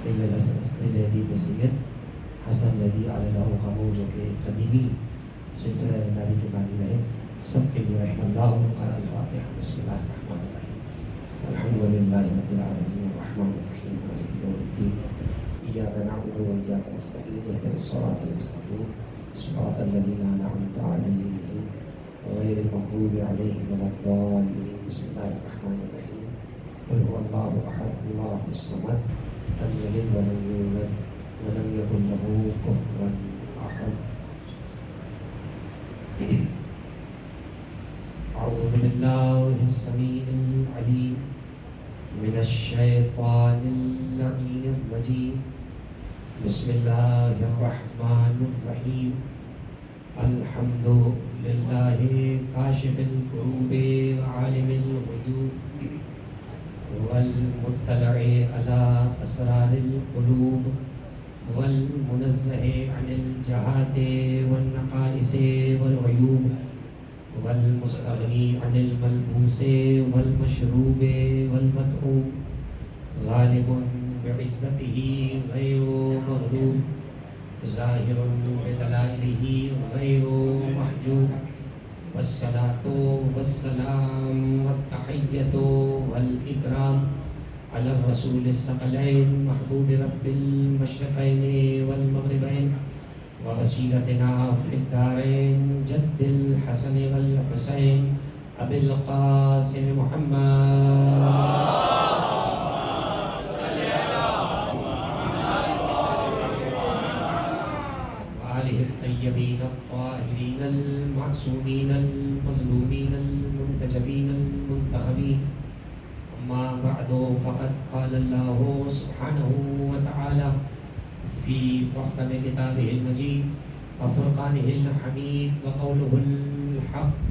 سید حسن عسکری زیدی بن سید حسن زیدی علیہ قامو جو کہ قدیمی سلسلہ زنداری کے بانی رہے، سب کے لیے رحم اللہ قرأ الفاتحہ۔ بسم اللہ الرحمن الرحیم، الحمد للہ رب العالمین الرحمن الرحیم مالک یوم الدین، ایاک نعبد و ایاک نستعین، اہدنا الصراط المستقیم صراط الذین انعمت علیہم غیر المغضوب علیہم ولا الضالین۔ بسم اللہ الرحمن الرحیم، قل هو اللہ احد اللہ الصمد لم یلد ولم یولد ولم یکن له کفوا احد۔ اعوذ باللہ السمیع العلیم من الشیطان اللعین الرجیم، بسم اللہ الرحمن الرحیم، الحمد للہ کاشف الکروب وعالم الغیوب والمطلع علی اسرار القلوب والمنزہ عن الجہات والنقائص والعیوب والمستغنی عن الملبوس والمشروب والمطعوم، غالب بعزته غیر مغلوب، ظاہر بدلائلہ غیر محجوب، والصلاة والسلام والتحیۃ والاکرام علی الرسول الثقلین محبوب رب المشرقین والمغربین ووسیلتنا فی الدارین جد الحسن والحسین ابی القاسم محمد وآلہ الطیبین الطاہرین المعصومین المظلومین المنتجبین المنتخبین۔ اما بعد فقد قال اللہ سبحانہ وتعالی فی محکم کتابہ المجید وفرقانہ الحمید وقولہ الحق،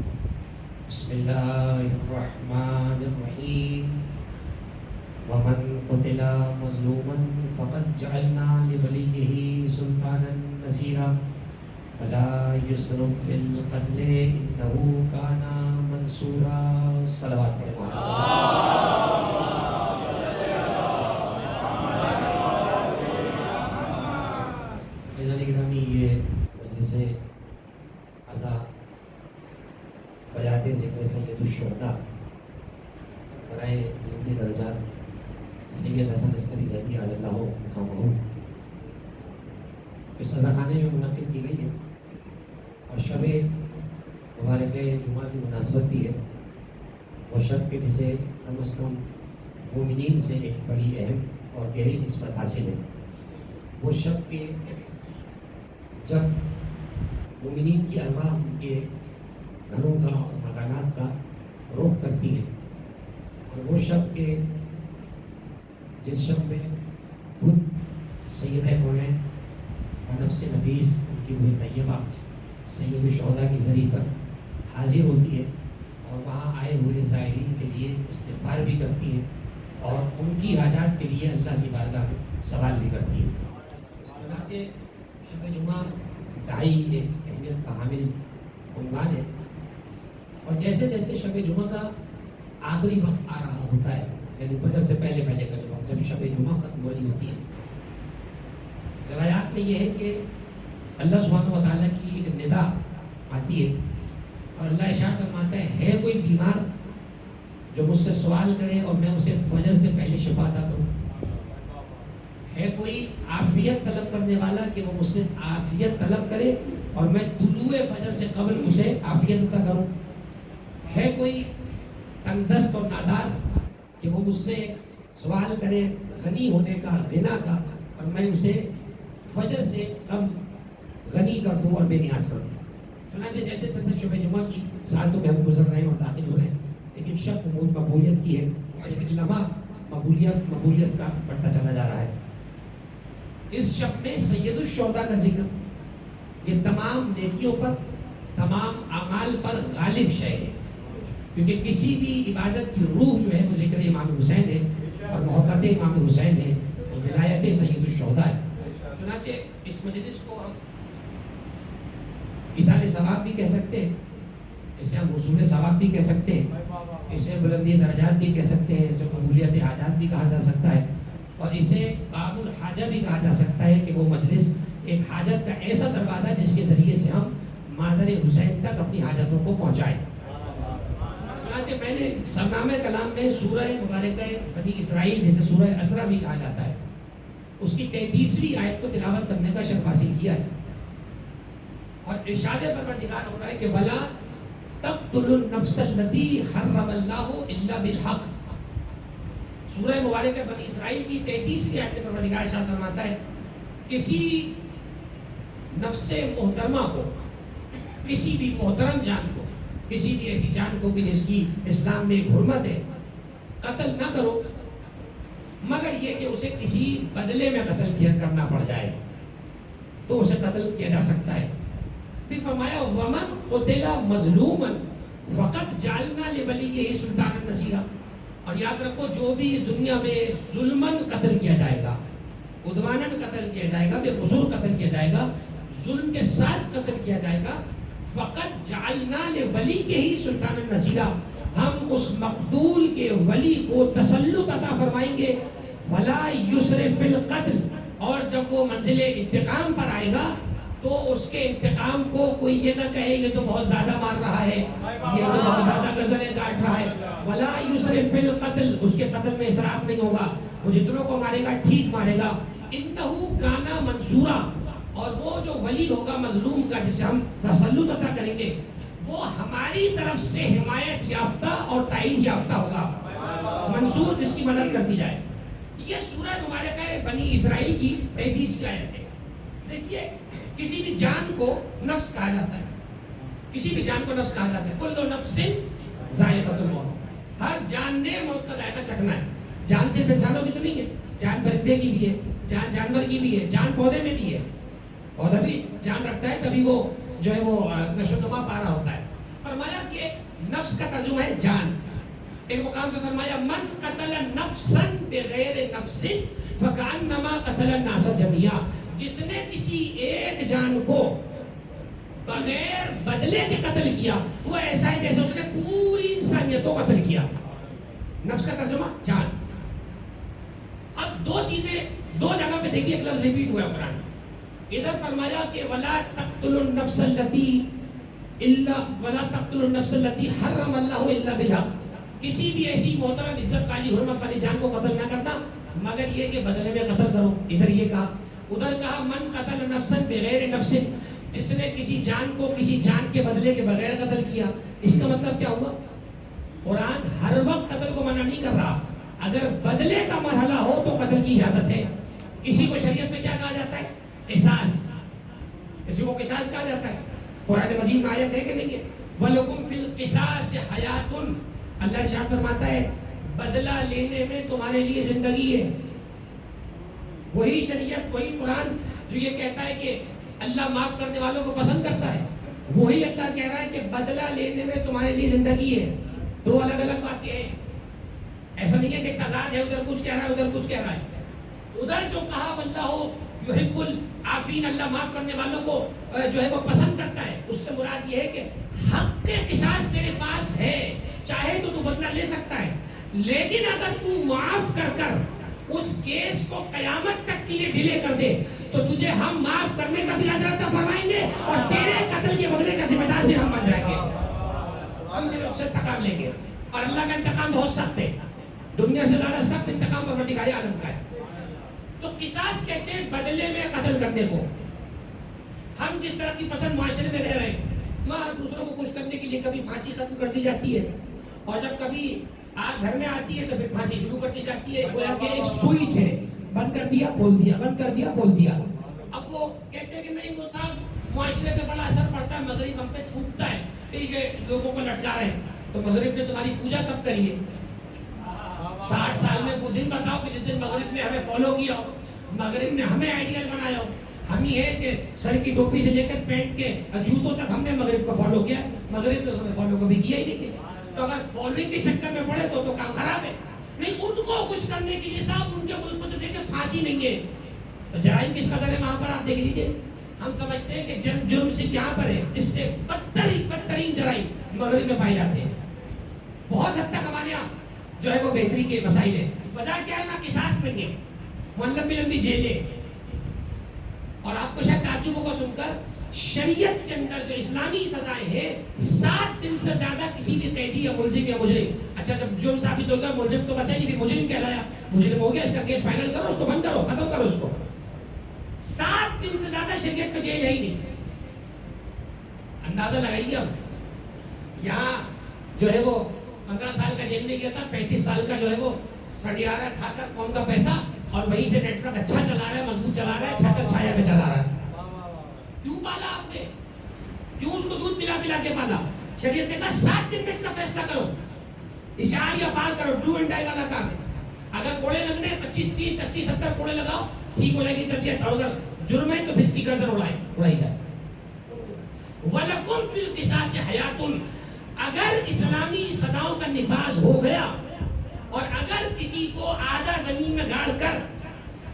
بسم اللہ الرحمن الرحیم، ومن قتل مظلوما فقد جعلنا لولیہ سلطانا نصیرا ولا یسرف فی القتل انہ کان منصورا۔ صلوات پڑھیں۔ یہ مجلس عزا بیات ذکر سید الشہداء برائے بلند درجات سید حسن عسکری زیدی علیہ اللہ مقامہ اس عزا خانے میں منعقد کی گئی ہے، اور شب مبارک جمعہ کی مناسبت بھی ہے، وہ شب کے جسے کم از کم مومنین سے ایک بڑی اہم اور گہری نسبت حاصل ہے۔ وہ شب کے جب مومنین کی ارواح ان کے گھروں کا اور مکانات کا رخ کرتی ہیں، اور وہ شب کے جس شب میں خود سیدہ کونین و نفس نفیس ان کی روح طیبہ سید الشہداء کی ذریعہ پر حاضر ہوتی ہے، اور وہاں آئے ہوئے زائرین کے لیے استغفار بھی کرتی ہے، اور ان کی حاجات کے لیے اللہ کی بارگاہ میں سوال بھی کرتی ہے۔ چنانچہ شب جمعہ انتہائی ایک اہمیت کا حامل عنوان ہے، اور جیسے جیسے شب جمعہ کا آخری وقت آ رہا ہوتا ہے، یعنی فجر سے پہلے کا جو وقت جب شب جمعہ ختم ہو رہی ہوتی ہے، روایات میں یہ ہے کہ اللہ سبحانہ و تعالیٰ کی ایک ندا آتی ہے، اور اللہ ارشاد فرماتا ہے کوئی بیمار جو مجھ سے سوال کرے اور میں اسے فجر سے پہلے شفا عطا کروں، ہے کوئی عافیت طلب کرنے والا کہ وہ مجھ سے عافیت طلب کرے اور میں طلوع فجر سے قبل اسے عافیت عطا کروں، ہے کوئی تنگ دست اور نادار کہ وہ مجھ سے سوال کرے غنی ہونے کا، غنا کا، اور میں اسے فجر سے قبل غنی کر دوں اور بے نیاز کر دوں۔ چنانچہ جیسے شب جمعہ کی ساعتوں میں ہم گزر رہے ہیں اور داخل ہو رہے ہیں، ایک شب مقبولیت کی ہے، اور ایک لمحہ مقبولیت کا بڑھتا چلا جا رہا ہے۔ اس شب میں سید الشہداء کا ذکر یہ تمام نیکیوں پر، تمام اعمال پر غالب شے ہے، کیونکہ کسی بھی عبادت کی روح جو ہے وہ ذکر امام حسین ہے، اور محبت امام حسین ہے، اور ولایت سید الشہداء ہے۔ چنانچہ اس مجلس کو ہم ایصال ثواب بھی کہہ سکتے ہیں، اسے ہم حصول ثواب بھی کہہ سکتے ہیں، اسے بلندی درجات بھی کہہ سکتے ہیں، اسے قبولیت قاضی حاجات بھی کہا جا سکتا ہے، اور اسے باب الحاجہ بھی کہا جا سکتا ہے کہ وہ مجلس ایک حاجت کا ایسا دروازہ جس کے ذریعے سے ہم مادر حسین تک اپنی حاجتوں کو پہنچائیں۔ چنانچہ میں نے سرنامہ کلام میں سورہ مبارکہ بنی اسرائیل جسے سورہ اسرا بھی کہا جاتا ہے، اس کی 33ویں آیت کو تلاوت کرنے کا شرف حاصل کیا ہے، اور ارشاد پروردگار ہو رہا ہے کہ وَلَا تَقْتُلُوا النَّفْسَ الَّتِي حَرَّمَ اللَّهُ إِلَّا بِالْحَقِّ۔ سورہ مبارکہ بنی اسرائیل کی 33ویں آیت میں پروردگار ارشاد فرماتا ہے کسی نفس محترمہ کو، کسی بھی محترم جان کو، کسی بھی ایسی جان کو کہ جس کی اسلام میں ایک حرمت ہے، قتل نہ کرو مگر یہ کہ اسے کسی بدلے میں قتل کرنا پڑ جائے تو اسے قتل کیا جا سکتا ہے۔ پھر فرمایا وَمَنْ قُتِلَ مَظْلُومًا فَقَدْ جَعَلْنَا لِوَلِيِّهِ سُلْطَانًا نَصِيرًا۔ اور یاد رکھو جو بھی اس دنیا میں ظلماً قتل کیا جائے گا، عدواناً قتل کیا جائے گا، بے قصور قتل کیا جائے گا، ظلم کے ساتھ قتل کیا جائے گا، فَقَدْ جَعَلْنَا لِوَلِيِّهِ سُلْطَانًا نَصِيرًا، ہم اس مقتول کے ولی کو تسلط عطا فرمائیں گے۔ وَلَا يُسْرِفْ فِي الْقَتْلِ، اور جب وہ منزل انتقام پر آئے گا تو اس کے انتقام کو کوئی یہ نہ کہے یہ تو بہت زیادہ مار رہا ہے، یہ تو بہت زیادہ گردنیں کاٹ رہا ہے۔ وَلَا يُسْرِفْ فِي الْقَتْلِ، اس کے قتل میں اسراف نہیں ہوگا، وہ جتنوں کو مارے گا ٹھیک مارے گا۔ إِنَّهُ كَانَ مَنْصُورًا، اور وہ جو ولی ہوگا مظلوم کا جسے ہم تسلط عطا کریں گے وہ ہماری طرف سے حمایت یافتہ اور تائید یافتہ ہوگا، منصور جس کی مدد کر دی جائے۔ یہ سورہ مبارکہ بنی اسرائیل کی 33ویں آیت ہے۔ دیکھیے کسی بھی جان کو نفس کہا جاتا ہے، کسی بھی جان کو نفس کہا جاتا ہے، کل نفس ذائقۃ الموت، ہر جان نے موت کا ذائقہ چکھنا ہے۔ جان صرف انسانوں کی تو نہیں ہے، جان پرندے کی بھی ہے، جان جانور کی بھی ہے، جان پودے میں بھی ہے، پودا بھی جان رکھتا ہے تبھی وہ جو ہے وہ نشو و نما پا رہا ہوتا ہے۔ فرمایا کہ نفس کا ترجمہ ہے جان۔ ایک مقام پہ فرمایا من قتل نفسا بغیر نفس فکأنما قتل الناس جميعا، جس نے کسی ایک جان کو بغیر بدلے کے قتل کیا وہ ایسا ہے جیسے اس نے پوری انسانیت کو قتل کیا۔ نفس کا ترجمہ جان۔ اب دو چیزیں دو جگہ پہ دیکھیے ایک لفظ ریپیٹ ہوا ہے قرآن میں۔ ادھر فرمایا کہ وَلَا تَقْتُلُوا النَّفْسَ الَّتِي حَرَّمَ اللَّهُ إِلَّا بِالْحَقِّ، کسی بھی ایسی محترم عزت والی حرمت والی جان کو قتل نہ کرنا مگر یہ کہ بدلے میں قتل کرو۔ ادھر یہ کہا، ادھر کہا من قتل نفسا بغیر نفس، جس نے کسی جان کو کسی جان کے بدلے کے بغیر قتل کیا۔ اس کا مطلب کیا ہوا؟ قرآن ہر وقت قتل کو منع نہیں کر رہا، اگر بدلے کا مرحلہ ہو تو قتل کی اجازت ہے۔ اسی کو شریعت میں کیا کہا جاتا ہے؟ قصاص۔ اسی کو قصاص کہا جاتا ہے۔ قرآن مجید میں آیت ہے کہ نہیں ہے وَلَكُمْ فِي الْقِصَاصِ حَيَاتٌ، اللہ ارشاد فرماتا ہے بدلہ لینے میں تمہارے لیے زندگی ہے۔ وہی شریعت وہی قرآن جو یہ کہتا ہے کہ اللہ معاف کرنے والوں کو پسند کرتا ہے، وہی اللہ کہہ رہا ہے کہ بدلہ لینے میں تمہارے لیے زندگی ہے۔ دو الگ الگ باتیں ہیں، ایسا نہیں ہے کہ تضاد ہے، ادھر کچھ کہہ رہا ہے ادھر کچھ کہہ رہا ہے۔ ادھر جو کہا واللہ یحب العافین، اللہ معاف کرنے والوں کو جو ہے وہ پسند کرتا ہے، اس سے مراد یہ ہے کہ حق قصاص تیرے پاس ہے، چاہے تو بدلہ لے سکتا ہے، لیکن اگر تو معاف کر کر اس کیس کو قیامت تک کے لیے ڈیلے کر دے تو تجھے ہم معاف کرنے کا بھی اجر عطا فرمائیں گے اور تیرے قتل کے بدلے کا ذمہ دار بھی ہم بن جائیں گے، ہم بھی اس سے انتقام لیں گے۔ اور اللہ کا انتقام بہت سخت ہے، دنیا سے زیادہ سخت انتقام پروردگار عالم کا ہے۔ تو قصاص کہتے ہیں بدلے میں قتل کرنے کو۔ ہم جس طرح کی پسند معاشرے میں رہ رہے ہیں، وہاں دوسروں کو خوش کرنے کے لیے کبھی پھانسی ختم کر دی جاتی ہے، اور جب کبھی آگ گھر میں آتی ہے تو پھر پھانسی شروع کر دی جاتی ہے، گویا کہ ایک سوئچ ہے، بند کر دیا کھول دیا، بند کر دیا کھول دیا۔ اب وہ کہتے ہیں کہ نہیں وہ صاحب معاشرے پہ بڑا اثر پڑتا ہے، مغرب ہم پہ تھوکتا ہے کہ یہ لوگوں کو لٹکا رہے ہیں، تو مغرب نے تمہاری پوجا کب کری ہے؟ 60 سال میں وہ دن بتاؤ کہ جس دن مغرب نے ہمیں فالو کیا ہو، مغرب نے ہمیں آئیڈیل بنایا ہو۔ ہم ہی ہے کہ سر کی ٹوپی سے لے کر پینٹ کے جوتوں تک ہم نے مغرب کو فالو کیا، مغرب نے ہمیں فالو کبھی کیا ہی نہیں۔ تو اگر فالوئنگ کے چکر میں پڑے تو کام خراب ہے۔ نہیں، ان کو خوش کرنے کے لیے صاحب ان کے ملک میں تو دیکھیں پھانسی نہیں ہے، تو جرائم کس قدر ہے وہاں پر آپ دیکھ لیجئے۔ ہم سمجھتے ہیں کہ جرم سے کہاں پر ہے، اس سے بدترین جرائم مغرب میں پائے جاتے ہیں۔ بہت حد تک ہمارے یہاں جو ہے وہ بہتری کے مسائل ہیں. وجہ کیا ہے؟ نا قصاص نہیں ہے، لمبی لمبی جیلیں. اور آپ کو شاید تعجب ہوگا سن کر، شریعت کے اندر جو اسلامی سزائیں ہیں 7 دن سے زیادہ کسی بھی قیدی یا ملزم یا مجرم. اچھا جب جرم ثابت ہو گیا، ملزم تو بچا ہی نہیں، مجرم کہلایا، مجرم ہو گیا، اس کا کیس فائنل کرو، اس کو بند کرو، ختم کرو اس کو. 7 دن سے زیادہ شریعت میں جیل ہے ہی نہیں. اندازہ لگائیے اب، یہاں جو ہے وہ 15 سال کا جیل میں گیا تھا، 35 سال کا جو ہے وہ سڑیارہ کھا کر قوم کا پیسہ، اور وہیں سے نیٹ ورک اچھا چلا رہا ہے، مضبوط چلا رہا ہے، چھتر چھایا میں چلا رہا ہے. کیوں پالا آپ نے؟ کیوں اس کو دودھ پلا پلا کے پالا؟ شریعت نے کہا 7 دن میں اس کا فیصلہ کرو، اشار یا پار کرو، ڈو اینڈ ڈائی والا کام ہے. اگر کوڑے لگنے 25 30 80 70 کوڑے لگاؤ، ٹھیک ہو جائے گی طبیعت. اور اگر جرم ہے تو پھر اس کی گردن اڑائی جائے. وَلَكُمْ فِي الْقِصَاصِ حَيَاتٌ. اگر اسلامی سزاؤں کا نفاذ ہو گیا اور اگر کسی کو آدھا زمین میں گاڑ کر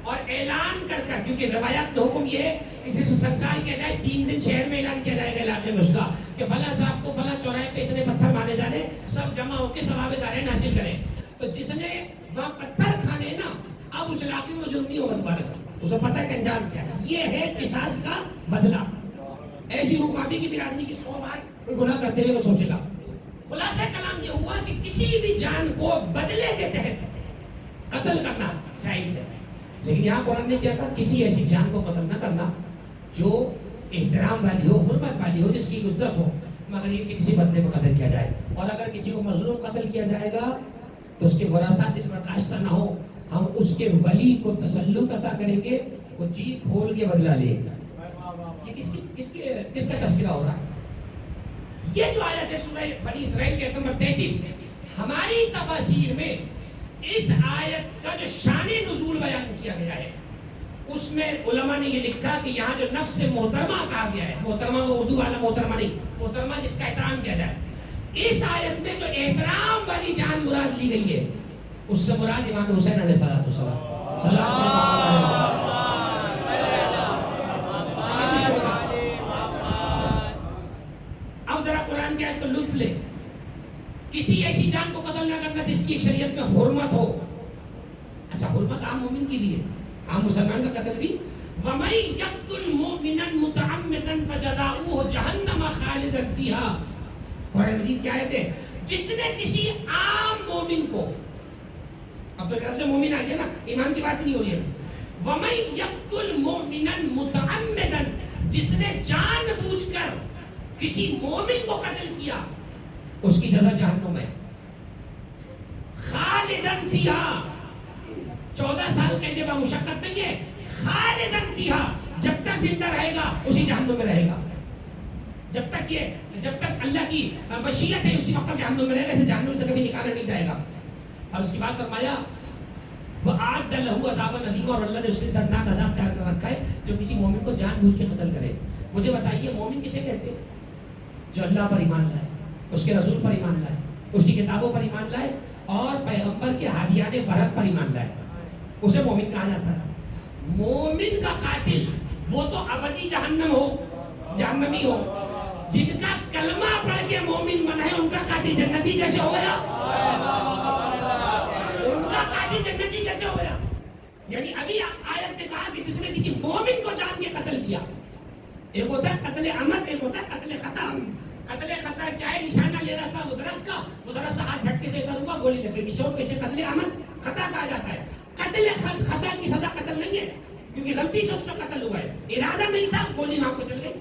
اور اعلان کر کر، کیونکہ روایات میں حکم یہ ہے کہ جسے سنسار کیا جائے 3 دن شہر میں اعلان کیا جائے گا علاقے میں اس کا کہ فلاں صاحب کو فلاں چوراہے پہ اتنے پتھر مارے جانے، سب جمع ہو کے ثواب دارین حاصل کریں. تو جس نے وہاں پتھر کھانے نا، اب اس علاقے میں جرم نہیں ہوگا دوبارہ، اسے پتہ ہے کہ انجام کیا ہے. یہ ہے قصاص کا بدلہ. ایسی روکابی کی برادری کی 100 بار کوئی گناہ کرتے ہوئے وہ سوچے گا. خلاصہ کلام یہ ہوا کہ کسی بھی جان کو بدلے کے تحت قتل کرنا جائز ہے. لیکن یہاں قرآن نے کیا کہا؟ کسی ایسی جان کو قتل نہ کرنا جو احترام والی ہو، حرمت والی ہو، جس کی عزت ہو، مگر یہ کہ کسی بدلے میں قتل کیا جائے. اور اگر کسی کو مظلوم قتل کیا جائے گا تو اس کے ورثہ دل برداشتہ نہ ہو، ہم اس کے ولی کو تسلط عطا کریں گے، وہ جی کھول کے بدلہ لے گا. یہ کس کا تذکرہ ہو رہا ہے؟ یہ جو آیت ہے سورہ بنی اسرائیل کے نمبر 33، ہماری تفاسیر میں اس آیت کا جو شان نزول بیان کیا گیا ہے، اس میں علماء نے یہ لکھا کہ یہاں جو نفس محترمہ کہا گیا ہے، محترمہ وہ اردو والا محترمہ نہیں، محترمہ جس کا احترام کیا جائے، اس آیت میں جو احترام والی جان مراد لی گئی ہے، اس سے مراد امام حسین علیہ السلام. سلام قرآن کی آیت کو لطف لے. کسی ایسی جان کو قتل نہ کرنا جس کی ایک شریعت میں حرمت ہو. اچھا حرمت عام مومن کی بھی ہے، عام مسلمان کا قتل بھی. وَمَن يَقْتُلْ مُؤْمِنًا مُتَعَمِّدًا فَجَزَاؤُهُ جَهَنَّمَ خَالِدًا فِيهَا. قرآن مجید کی آیت ہے، جس نے کسی عام مومن کو، اب تو لفظ مومن آ گیا نا، ایمان کی بات نہیں ہو رہی ہے. وَمَن يَقْتُلْ مُؤْمِنًا مُتَعَمِّدًا، جس نے جان بوجھ کر کسی مومن کو قتل کیا، اس کی جزا جہنم ہے. خالدن فیہا، 14 سال قید بمشقت دیں گے. خالدن فیہا، جب تک زندہ رہے گا اسی جہنم میں رہے گا. جب تک اللہ کی مشیت ہے اسی وقت جہنم میں رہے گا، اسے جہنم سے کبھی نکالا نہیں جائے گا. اور اس کے بعد فرمایا وَأَعَدَّ لَهُ عَذَابًا عَظِيمًا، اور اللہ نے اس کے دردناک عذاب تیار کر رکھا ہے جو کسی مومن کو جان بوجھ کے قتل کرے. مجھے بتائیے مومن کسے کہتے ہیں؟ جو اللہ پر ایمان لائے، اس کے رسول پر ایمان لائے، اس کی کتابوں پر ایمان لائے اور پیغمبر کے ہادیان برحق پر ایمان لائے، اسے مومن کہا جاتا ہے. مومن کا قاتل وہ تو ابدی جہنمی ہو. جن کا کلمہ پڑھ کے مومن بنا ہے ان کا قاتل جنتی کیسے ہو گیا؟ ان کا قاتل جنتی کیسے ہو گیا؟ یعنی ابھی آیت نے کہا کہ جس نے کسی مومن کو جان کے قتل کیا. ایک ہوتا ہے قتل عمد، ایک ہوتا ہے قتل خطا. قتل خطا کیا ہے؟ نشانہ لے رہا تھا وہ درخت کا، وہ ذرا سا ہاتھ جھٹکے سے ادھر ہوا، گولی لگ گئی. کسی اور کیسے قتل عمد خطا کہا جاتا ہے. قتل خطا کی سزا قتل نہیں ہے، کیونکہ غلطی سے اس سے قتل ہوا ہے، ارادہ نہیں تھا، گولی وہاں کو چل گئی.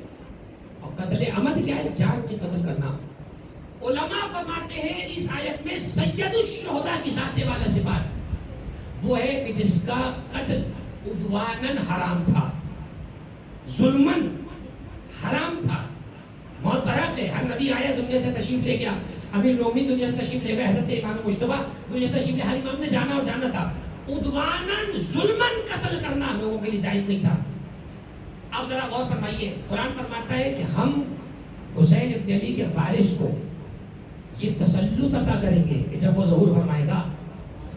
اور قتل عمد کیا ہے؟ جان کے قتل کرنا. علماء فرماتے ہیں اس آیت میں سید الشہداء کی ذات والا صفات وہ ہے کہ جس کا قتل عدواناً حرام تھا، ظلماً حرام تھا. موت برحق ہے. ہر نبی آیا دنیا سے تشریف لے گیا، امیر المومنین دنیا سے تشریف لے گئے، حضرت امام مجتبیٰ دنیا سے تشریف لے، ہر امام نے جانا اور جانا تھا. عدواناً ظلماً قتل کرنا لوگوں کے لیے جائز نہیں تھا. اب ذرا غور فرمائیے، قرآن فرماتا ہے کہ ہم حسین ابن علی کے وارث کو یہ تسلط عطا کریں گے کہ جب وہ ظہور فرمائے گا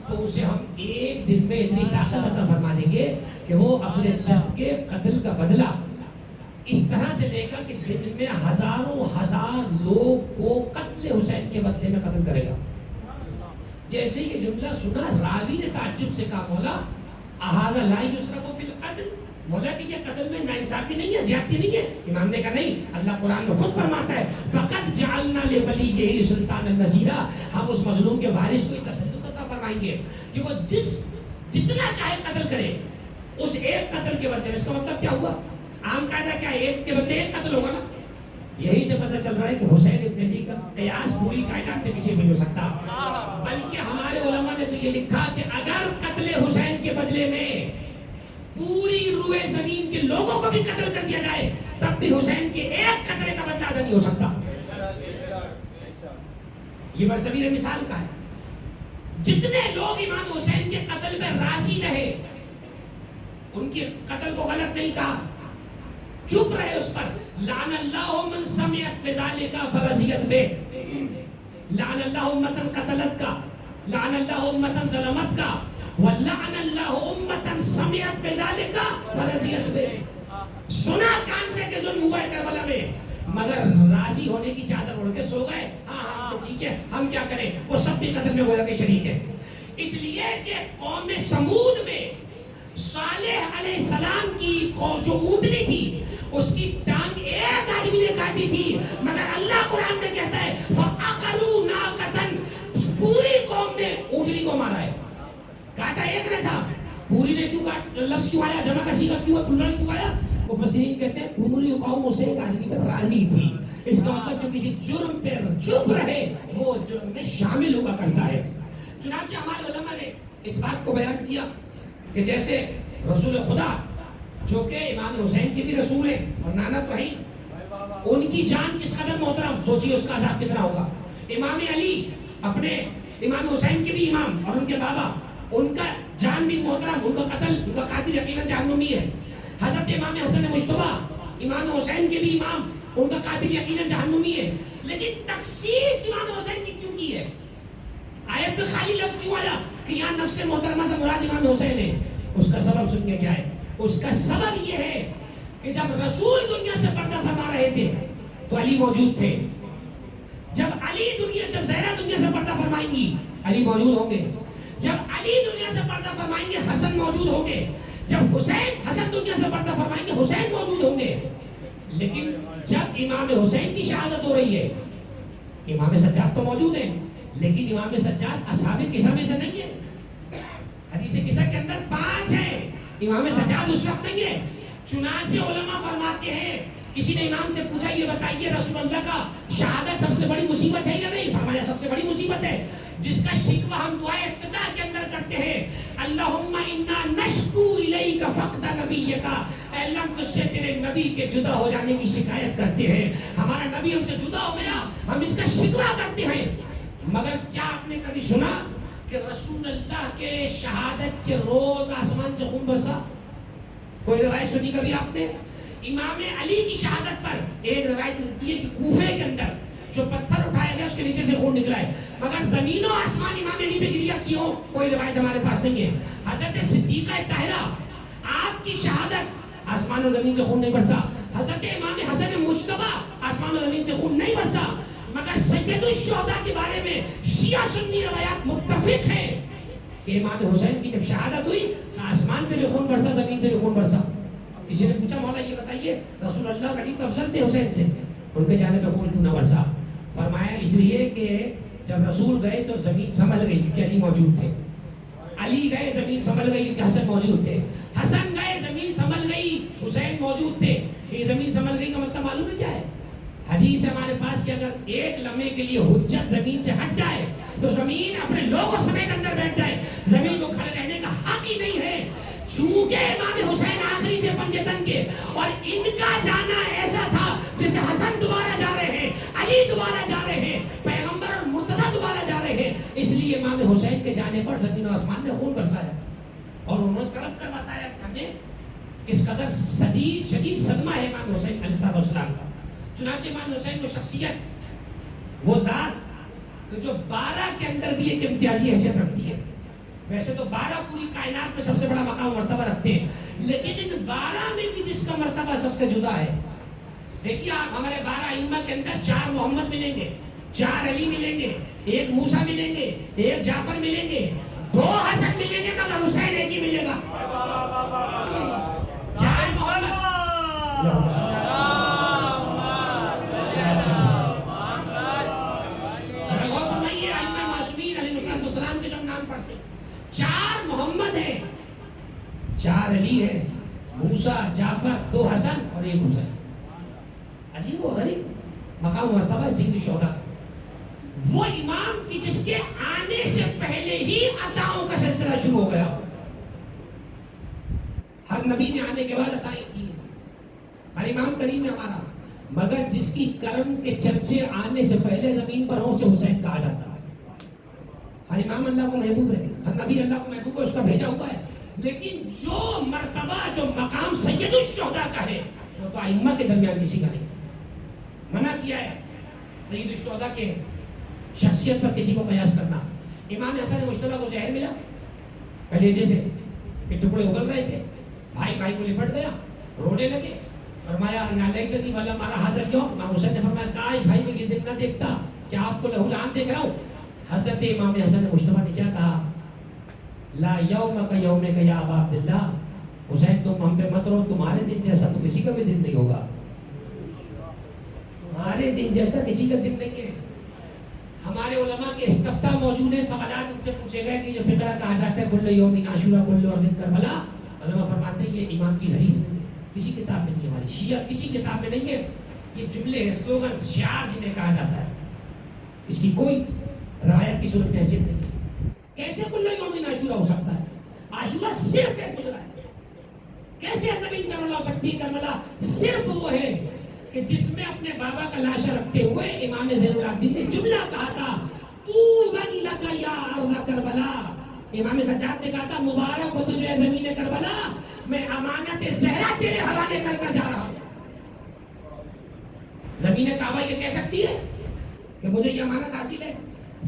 تو اسے ہم ایک دن میں اتنی طاقت عطا فرما دیں گے کہ وہ اپنے جد کے قتل کا بدلہ اس طرح سے لے گا کہ دن میں ہزاروں ہزار لوگ کو قتل حسین کے بدلے میں قتل کرے گا. جیسے یہ جملہ سنا راوی نے تعجب سے کہا مولا احاذا لا یصرف فی القتل، مولا کہ یہ قتل میں ناانصافی نہیں ہے، زیادتی نہیں ہے؟ امام نے کہا نہیں، اللہ قرآن میں خود فرماتا ہے فقط جعلنا لولیہ سلطانا نصیرا، ہم اس مظلوم کے وارث کو تسلط عطا فرمائیں گے کہ وہ جتنا چاہے قتل کرے اس ایک قتل کے بدلے میں۔ اس کا مطلب کیا ہوا؟ عام قاعدہ کیا ہے؟ ایک کے بدلے ایک قتل ہوگا نا۔ یہی سے پتہ چل رہا ہے کہ حسین ابن علی کا قیاس پوری کائنات میں کسی بھی نہیں ہو سکتا، بلکہ ہمارے علماء نے تو یہ لکھا کہ اگر قتل حسین کے بدلے میں پوری روئے زمین کے لوگوں کو بھی قتل کر دیا جائے تب بھی حسین کے ایک قتل کا بدلہ ادا نہیں ہو سکتا۔ یہ برصغیر مثال کا ہے۔ جتنے لوگ امام حسین کے قتل میں راضی رہے، ان کے قتل کو غلط نہیں کہا، چپ رہے اس پر، لعن اللہ من سمعت بذالک فرضیت بے، لعن اللہ امتن قتلت کا، لعن اللہ امتن ظلمت کا، ولعن اللہ امتن سمعت بذالک فرضیت بے۔ سنا کان سے کہ ظلم ہوا ہے کربلا میں، مگر راضی ہونے کی چادر اڑ کے سو گئے، ہاں تو ٹھیک ہے ہم کیا کریں، وہ سب بھی قتل میں گویا کے شریک ہے۔ اس لیے کہ قوم سمود میں صالح علیہ السلام کی جو اونٹنی تھی اس کی ٹانگ ایک آدمی نے کاٹی تھی، مگر اللہ قرآن میں کہتا ہے فَعَقَرُوا نَاقَةً، پوری قوم نے اونٹنی کو مارا ہے، کاٹا ایک نے تھا۔ پوری نے کیوں لفظ کیوں آیا، جمع کا صیغہ کیوں ہے، پلورل کیوں آیا؟ مفسرین کہتے ہیں پوری قوم اسے ایک آدمی پر راضی تھی۔ اس کا مطلب جو کسی جرم پر چپ رہے وہ جرم میں شامل ہوا کرتا ہے۔ چنانچہ ہمارے علماء نے اس بات کو بیان کیا کہ جیسے رسول خدا جو کہ امام حسین کے بھی رسول ہیں اور نانا تو ہیں، ان کی جان کس قدر محترم، سوچیے اس کا عذاب کتنا ہوگا۔ امام علی اپنے امام حسین کے بھی امام اور ان کے بابا، ان کا جان بھی محترم، ان کا قتل، ان کا قاتل یقیناً جہنمی ہے۔ حضرت امام حسن مجتبیٰ امام حسین کے بھی امام، ان کا قاتل یقیناً جہنمی ہے، لیکن تخصیص امام حسین کی کیوں کی ہے؟ آیت میں خالی لفظ کیوں آیا کہ یہاں نفس محترمہ سے مراد امام حسین ہے؟ اس کا سبب سنیے کیا ہے۔ اس کا سبب یہ ہے کہ جب رسول دنیا سے پردہ فرما رہے تھے تو علی موجود تھے، جب زہرا دنیا سے پردہ فرمائیں گی علی موجود ہوں گے، جب علی دنیا سے پردہ فرمائیں گے حسن موجود ہوں گے، جب حسن دنیا سے پردہ فرمائیں گے حسین موجود ہوں گے۔ لیکن جب امام حسین کی شہادت ہو رہی ہے، امام سجاد تو موجود ہیں لیکن امام سجاد اصحاب قصہ میں سے نہیں ہے۔ حدیث قصہ کے اندر 5 ہیں، امام سجاد اس وقت نہیں ہے۔ چنانچہ علماء فرماتے ہیں، کسی نے امام سے پوچھا یہ بتائیے رسول اللہ کا شہادت سب سے بڑی مصیبت ہے یا نہیں؟ فرمایا سب سے بڑی مصیبت ہے، جس کا شکوہ ہم دعائے افتتاح کے اندر کرتے ہیں، اللہم انا نشکو الیک فقد نبیک، اے اللہ ہم تجھ سے تیرے نبی کے جدا ہو جانے کی شکایت کرتے ہیں، ہمارا نبی ہم سے جدا ہو گیا، ہم اس کا شکوہ کرتے ہیں۔ مگر کیا آپ نے کبھی سنا کہ رسول اللہ کے شہادت کے روز آسمان سے خون برسا؟ کوئی روایت سنی کبھی آپ نے؟ امام علی کی شہادت پر ایک روایت ملتی ہے کہ کوفے کے اندر جو پتھر اٹھایا گیا اس کے نیچے سے خون نکلا ہے، مگر زمین و آسمان امام علی پہ گریا کیوں؟ کوئی روایت ہمارے پاس نہیں ہے۔ حضرت صدیقہ طاہرہ آپ کی شہادت آسمان و زمین سے خون نہیں برسا، حضرت امام حسن مجتبیٰ آسمان و زمین سے خون نہیں برسا، مگر سید الشہداء کے بارے میں شیعہ سنی روایات متفق ہیں کہ امام حسین کی جب شہادت ہوئی آسمان سے بھی خون برسا، زمین سے بھی خون برسا۔ کسی نے پوچھا مولا یہ بتائیے رسول اللہ علی تو افضل تھے حسین سے، ان کے جانے پہ خون کیوں نہ برسا؟ فرمایا اس لیے کہ جب رسول گئے تو زمین سنبھل گئی کیونکہ علی موجود تھے، علی گئے زمین سنبھل گئی کیونکہ حسن موجود تھے، حسن گئے زمین سنبھل گئی حسین موجود تھے۔ یہ زمین سنبھل گئی کا مطلب معلوم ہے کیا ہے؟ حدیث ہے ہمارے پاس کہ اگر ایک لمحے کے لیے حجت زمین سے ہٹ جائے تو زمین اپنے لوگوں سمیت اندر بیٹھ جائے، زمین کو کھڑے رہنے کا حق ہی نہیں ہے۔ چونکہ امام حسین آخری تھے پنجتن کے اور ان کا جانا ایسا تھا جیسے حسن دوبارہ جا رہے ہیں، علی دوبارہ جا رہے ہیں، پیغمبر اور مرتضیٰ دوبارہ جا رہے ہیں، اس لیے امام حسین کے جانے پر زمین و آسمان نے خون برسایا اور انہوں نے تڑپ کر بتایا کہ ہمیں کس قدر شدید صدمہ ہے امام حسین علیہ السلام کا۔ چنانچہ امام حسین کو شخصیت، وہ ذات جو 12 کے اندر بھی ایک امتیازی حیثیت رکھتی ہے۔ ویسے تو 12 پوری کائنات میں سب سے بڑا مقام و مرتبہ رکھتے ہیں، لیکن ان 12 میں بھی جس کا مرتبہ سب سے جدا ہے، دیکھیے آپ ہمارے 12 ائمہ کے اندر 4 محمد ملیں گے، 4 علی ملیں گے، 1 موسیٰ ملیں گے، 1 جعفر ملیں گے، 2 حسن ملیں گے، مگر حسین ایک ہی ملے گا۔ 4 محمد، غور فرمائیے، ائمہ معصومین علیہ السلام کے جو نام پڑھتے ہیں، 4 محمد ہیں، 4 علی ہے، موسیٰ، جعفر، 2 حسن اور 1 حسین۔ عجیب و غریب مقام و مرتبہ سید الشہداء، وہ امام کی جس کے آنے سے پہلے ہی عطاؤں کا سلسلہ شروع ہو گیا۔ ہر نبی نے آنے کے بعد عطائیں کی، ہر امام کریم ہے ہمارا، مگر جس کی کرم کے چرچے آنے سے پہلے زمین پر ہوں اسے حسین کہا جاتا ہے۔ ہر امام اللہ کو محبوب ہے، ہر نبی اللہ کو محبوب ہے، اس کا بھیجا ہوا ہے، لیکن جو مرتبہ، جو مقام سید الشہداء کا ہے، وہ تو ائمہ کے درمیان کسی کا نہیں۔ منع کیا ہے سید الشہداء کے شخصیت پر کسی کو قیاس کرنا۔ امام حسن مجتبیٰ کو زہر ملا کلیجے سے، کہ ٹکڑے اگل رہے تھے، بھائی بھائی کو لپٹ گیا، رونے لگے، فرمایا یا لیتنی ولم ارى هذا اليوم۔ امام حسین نے فرمایا کاش بھائی میں یہ دن نہ دیکھتا کہ آپ کو لہو لہان دیکھ رہا ہوں۔ حضرت امام حسن مجتبیٰ نے کیا کہا؟ لا یوم کا یوم کا یا ابا عبداللہ، حسین تم ہم پہ مت رو، تمہارے دن جیسا تو کسی کا بھی دن نہیں ہوگا، تمہارے دن جیسا کسی کا دن نہیں ہے۔ ہمارے علماء کے استفتاء موجود ہیں، سوالات ان سے پوچھے گئے کہ یہ فقرہ کہا جاتا ہے کل یوم عاشورہ کل ارض کربلا، علماء فرماتے ہیں یہ امام کی حدیث نہیں ہے، کسی کتاب میں نہیں ہے، ہماری شیعہ کسی کتاب میں نہیں ہے، یہ جملے سلوگن شعار جنہیں کہا جاتا ہے، اس کی کوئی روایت کی صورت میں حیثیت نہیں ہے۔ کیسے کل یوم عاشورہ ہو سکتا ہے؟ عاشورہ صرف ایک گزرا ہے، کیسے زمین کربلا ہو سکتی ہے؟ کربلا صرف وہ ہے کہ جس میں اپنے بابا کا لاشا رکھتے ہوئے امام زین العابدین نے جملہ کہا تھا طوبی لک یا ارض کربلا۔ امام سجاد نے کہا تھا مبارک ہو تجھے زمین کربلا، میں امانت زہرا تیرے حوالے کر کر جا رہا ہوں۔ زمین کعبہ یہ کہہ سکتی ہے کہ مجھے یہ امانت حاصل ہے؟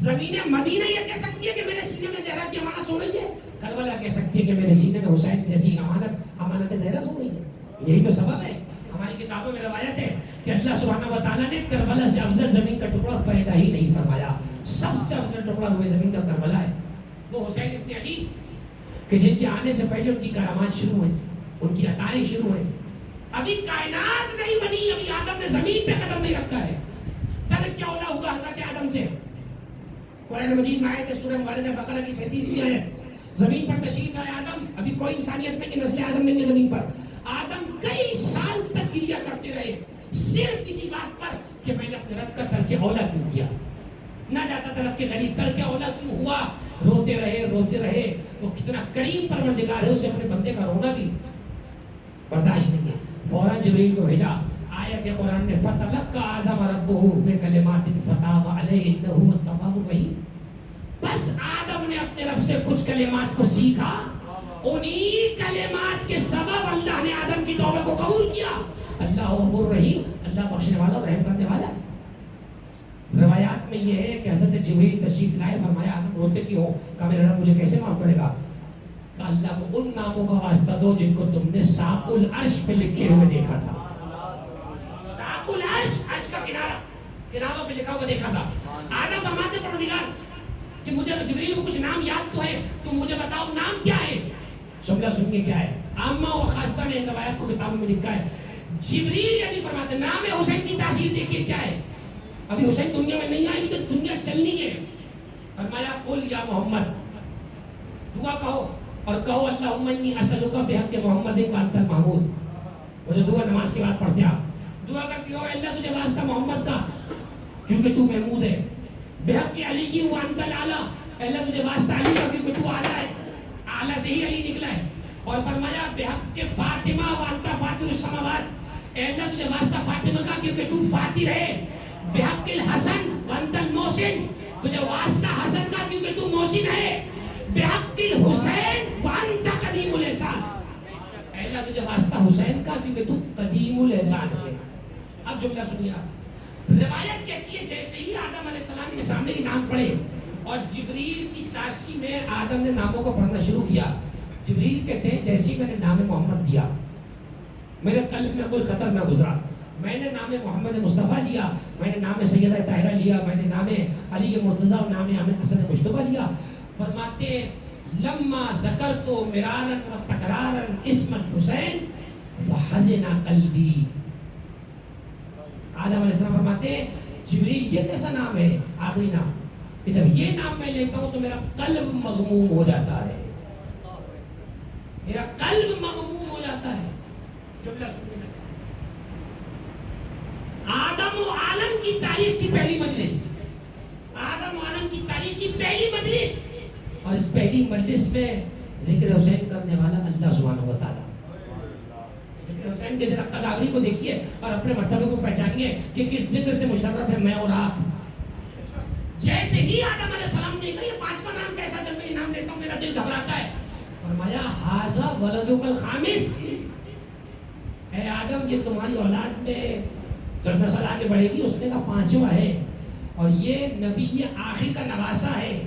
زمین مدینہ یہ کہہ سکتی ہے کہ میرے سینے میں زہرا کی امانت سو رہی ہے؟ کربلا کہہ سکتی ہے کہ میرے سینے میں حسین جیسی امانت زہرا سو رہی ہے۔ یہی تو سبب ہے، ہماری کتابوں میں روایت ہے کہ اللہ سبحانہ و تعالیٰ نے کربلا سے افضل زمین کا ٹکڑا پیدا ہی نہیں فرمایا، سب سے افضل ٹکڑا ہوئے زمین کا کربلا ہے، وہ حسین ابن علی کہ جن کے آنے سے پہلے ان کی کرامات شروع ہوئیں، ان کی عطائیں شروع ہوئیں۔ ابھی کائنات نہیں بنی، ابھی آدم نے زمین پہ قدم نہیں رکھا ہے، تر کیا اولا ہوا حضرت آدم سے۔ قرآن مجید میں آیت ہے سورہ مبارکہ بقرہ کی 37ویں آیت، زمین پر تشریف لائے آدم، ابھی کوئی انسانیت نہیں کہ نسل آدم نہیں ہے زمین پر۔ آدم کئی سال تک گریہ کرتے رہے صرف اسی بات پر کہ میں نے اپنے رب کا ترک اولا کیوں کیا، نہ جاتا ترک غریب، ترک اولا کیوں ہوا، روتے رہے۔ وہ کتنا کریم پروردگار ہے، اسے اپنے بندے کا رونا بھی برداشت نہیں ہے۔ فوراً جبریل کو بھیجا، آیت قرآن میں فَتَلَقَّى آدَمَ رَبُّهُ بِكَلِمَاتٍ فَتَابَ عَلَيْهِ إِنَّهُ هُوَ التَّوَّابُ الرَّحِيمُ۔ بس آدم نے اپنے رب سے کچھ کلمات کو سیکھا، انہی کلمات کے سبب اللہ نے آدم کی توبہ کو قبول کیا۔ اللہ غفور رحیم، اللہ بخشنے والا رحم کرنے والا ہے۔ روایات میں یہ ہے کہ حضرت جبریل تشریف لائے، فرمایا آدم روتے کیوں ہو؟ کہا میرا رب مجھے کیسے معاف کرے گا؟ کہ اللہ کو ان ناموں کا واسطہ دو جن کو تم نے ساق العرش پہ لکھے ہوئے دیکھا تھا۔ ساق العرش، عرش کا کناروں پہ لکھا ہوا دیکھا تھا۔ آدم فرماتے پروردگار کہ مجھے جبریل کو کچھ نام یاد تو ہے، تم مجھے بتاؤ نام کیا ہے؟ جملہ سنیے کیا ہے، عامہ و خاصہ نے ان روایات کو کتابوں میں لکھا ہے۔ جبریل یہ نہیں فرماتے، نام حسین کی تاثیر دیکھیے کیا ہے، ابھی حسین دنیا میں نہیں آئے، تو دنیا چلنی ہے۔ فرمایا قل یا محمد، دعا کہو اور کہو اللہم انی اسألک بحق محمد وانت المحمود۔ وہ جو دعا نماز کے بعد پڑھتے آپ، دعا کرتے ہو اللہ تجھے واسطہ محمد کا کیونکہ تو محمود ہے، بحق علی وانت الاعلی، اللہ تجھے واسطہ علی کا کیونکہ تو اعلیٰ ہے، اعلیٰ سے ہی علی نکلا ہے۔ اور فرمایا بحق فاطمہ وانت فاطر السماوات، اے اللہ تجھے واسطہ فاطمہ کا کیونکہ تو فاطر ہے۔ بحق الحسن وانت المحسن، تجھے واسطہ حسن کا کیونکہ تو محسن ہے۔ بحق الحسین وانت قدیم الاحسان، اے اللہ تجھے واسطہ حسین کا کیونکہ تو قدیم الاحسان ہے۔ اب جملہ سنیے آپ، روایت کہتی ہے جیسے ہی آدم علیہ السلام کے سامنے کے نام پڑھے اور جبریل کی تاثیر میں آدم نے ناموں کو پڑھنا شروع کیا، جبریل کہتے ہیں جیسے ہی میں نے نام محمد لیا میرے قلب میں کوئی خطر نہ گزرا، میں نے نام محمد مصطفیٰ لیا، میں نے نام سیدہ طاہرہ لیا، میں نے نام علی مرتضی اور نام حسن مجتبیٰ لیا. فرماتے لما ذکرت مرارا و تکرارا اسم الحسین وحزن قلبی. آدم علیہ السلام فرماتے ہیں جبریل یہ کیسا نام ہے، آخری نام، کہ جب یہ نام میں لیتا ہوں تو میرا قلب مغموم ہو جاتا ہے، میرا قلب مغموم ہو جاتا ہے. جملہ سنیے، آدم و عالم کی تاریخ کی پہلی مجلس، آدم و عالم کی تاریخ کی پہلی مجلس، اور اس پہلی مجلس میں ذکر حسین کرنے والا اللہ سبحانہ و تعالیٰ. ذکر حسین کے ذرا قداوری کو دیکھیے اور اپنے مرتبے کو پہچانیے کہ کس ذکر سے مشرف ہے میں اور آپ. جیسے ہی آدم علیہ السلام نے کہا یہ پانچواں نام کیسا، جب میں یہ نام لیتا ہوں میرا دل گھبراتا ہے. فرمایا ھذا ولدک الخامس، اے آدم یہ تمہاری اولاد میں جو نسل آگے بڑھے گی اس میں کا پانچواں ہے، اور یہ نبی آخر کا نواسا ہے.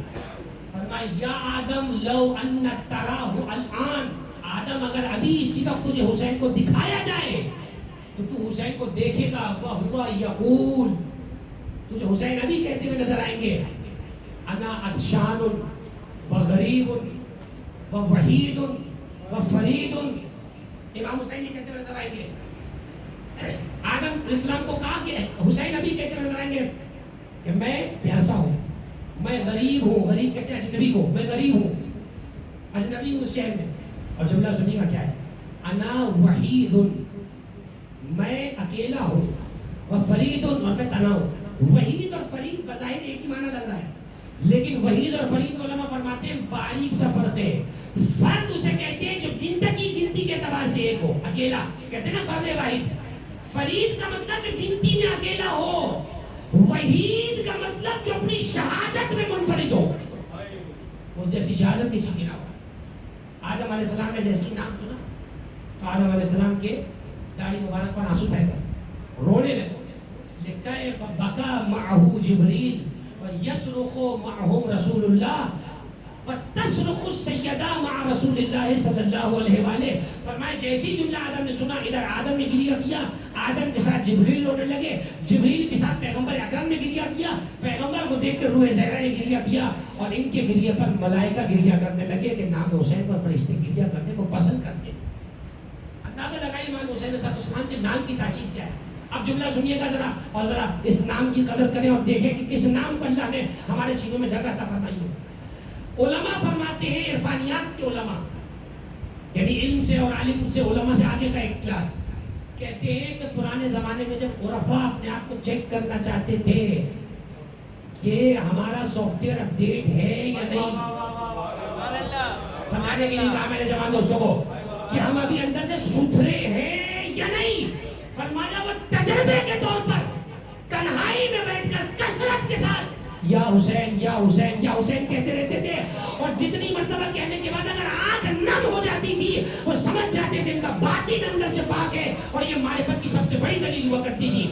فرمایا یا آدم لو ان تراہ الان، آدم اگر ابھی اسی وقت تجھے حسین کو دکھایا جائے تو تو حسین کو دیکھے گا، وہو یقول، تجھے حسین ابھی کہتے ہوئے نظر آئیں گے انا عطشان وغریب ووحید وفرید. امام حسین یہ کہتے ہوئے نظر آئیں گے. آدم علیہ السلام کو کہا کہ حسین ابھی کہتے ہوئے نظر آئیں گے کہ میں پیاسا ہوں، میں غریب ہوں. غریب کہتے ہیں اجنبی کو، میں غریب ہوں، اجنبی ہوں اس شہر میں. اور جملہ سنیے گا کیا ہے، انا وحید، میں اکیلا ہوں، وفرید، اور میں تنہا ہوں. وحید اور فرید بظاہر ایک ہی معنی لگ رہا ہے، لیکن وحید اور فرید علماء فرماتے ہیں باریک سا فرق ہے. فرد اسے کہتے ہیں جو گنتی کے اعتبار سے ایک ہو، اکیلا کہتے ہیں نا فرد واحد. فرید کا مطلب جو گنتی میں اکیلا ہو، وحید کا مطلب جو اپنی شہادت میں منفرد ہو. اس جیسی شہادت کسی کی نہ ہو. آدم علیہ السلام نے جیسے نام سنا تو آدم علیہ السلام کے داڑھی مبارک پر آنسو بہہ گئے، رونے لگے. لکھا ہے فبکا معہ جبریل ویصرخ معہم رسول اللہ وتصرخ السیدہ مع رسول اللہ صلی اللہ علیہ وآلہ. فرمائے جیسی جملہ آدم نے سنا، ادھر آدم نے گریہ کیا، آدم کے ساتھ جبریل رونے لگے، جبریل کے ساتھ پیغمبر اکرم نے گریہ کیا، پیغمبر کو دیکھ کر روح زہرا نے گریہ کیا، اور ان کے گریہ پر ملائکہ گریہ کرنے لگے کہ نام حسین پر فرشتے گریہ کرنے کو پسند کرتے. اندازہ لگائیں امام حسین علیہ السلام کے نام کی تاثیر کیا ہے. اب جملہ سنیے گا ذرا، اور ذرا اس نام کی قدر کریں اور دیکھیں کہ کس نام کو اللہ نے ہمارے سینوں میں جگہ عطا فرمائی ہے. علماء فرماتے ہیں، عرفانیات کے علماء یعنی علم سے اور عالم سے علماء سے آگے کا ایک کلاس، کہتے ہیں کہ پرانے زمانے میں جب عرفاء اپنے آپ کو چیک کرنا چاہتے تھے کہ ہمارا سافٹ ویئر اپڈیٹ ہے یا نہیں، سمجھانے کے لیے کہا میں نے جوان دوستوں کو کہ ہم ابھی اندر سے ستھرے ہیں یا نہیں. فرمایا وہ تجربے کے طور پر تنہائی میں بیٹھ کر کثرت کے ساتھ یا حسین یا حسین یا حسین کہتے رہتے تھے، اور جتنی مرتبہ کہنے کے بعد اگر آنکھ نم ہو جاتی تھی وہ سمجھ جاتے تھے ان کا باطن اندر سے پاک ہے. اور یہ معرفت کی سب سے بڑی دلیل ہوا کرتی تھی.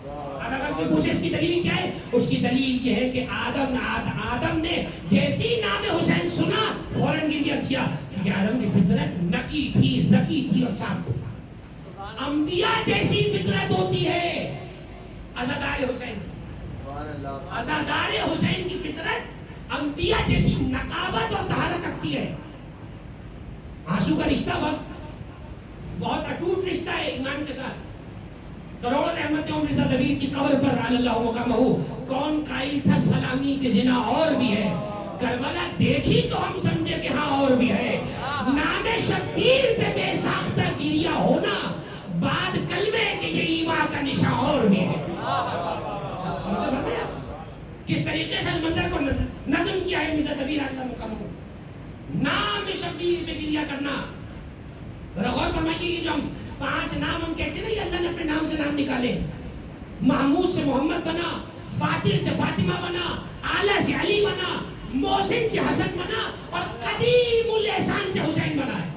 اب اگر کوئی پوچھے اس کی دلیل کیا ہے، اس کی دلیل یہ ہے کہ آدم نے جیسی نام حسین سنا فوراً گریہ کیا، کیونکہ آدم کی فطرت نقی تھی، زکی تھی اور صاف تھی. انبیاء جیسی فطرت ہوتی ہے عزادار حسین کی، عزادار حسین کی فطرت انبیاء جیسی نقابت اور طہارت رکھتی ہے. آنسو کا رشتہ بہت اٹوٹ رشتہ ہے ایمان کے ساتھ. کروڑوں رحمتیں ہوں مرزا دبیر کی قبر پر علی اللہ مقامہ، کون قائل تھا سلامی کے جنا اور بھی ہے، کربلا دیکھی تو ہم سمجھے کہ ہاں اور بھی ہے. نام شبیر پہ بے ساختہ گریہ ہونا بعد کلمے کہ یہ ایمان کا نشان اور بھی ہے. کس طریقے سے منظر کو نظم کیا ہے مرزا دبیر علی اللہ مقامہ. نام شبیر پہ گریہ کرنا، ذرا غور فرمائیے. یہ جو ہم 5 نام ہم کہتے ہیں نا، یہ اللہ نے اپنے نام سے نام نکالے. محمود سے محمد بنا، فاطر سے فاطمہ بنا، اعلیٰ سے علی بنا، محسن سے حسن بنا، اور قدیم الاحسان سے حسین بنا ہے.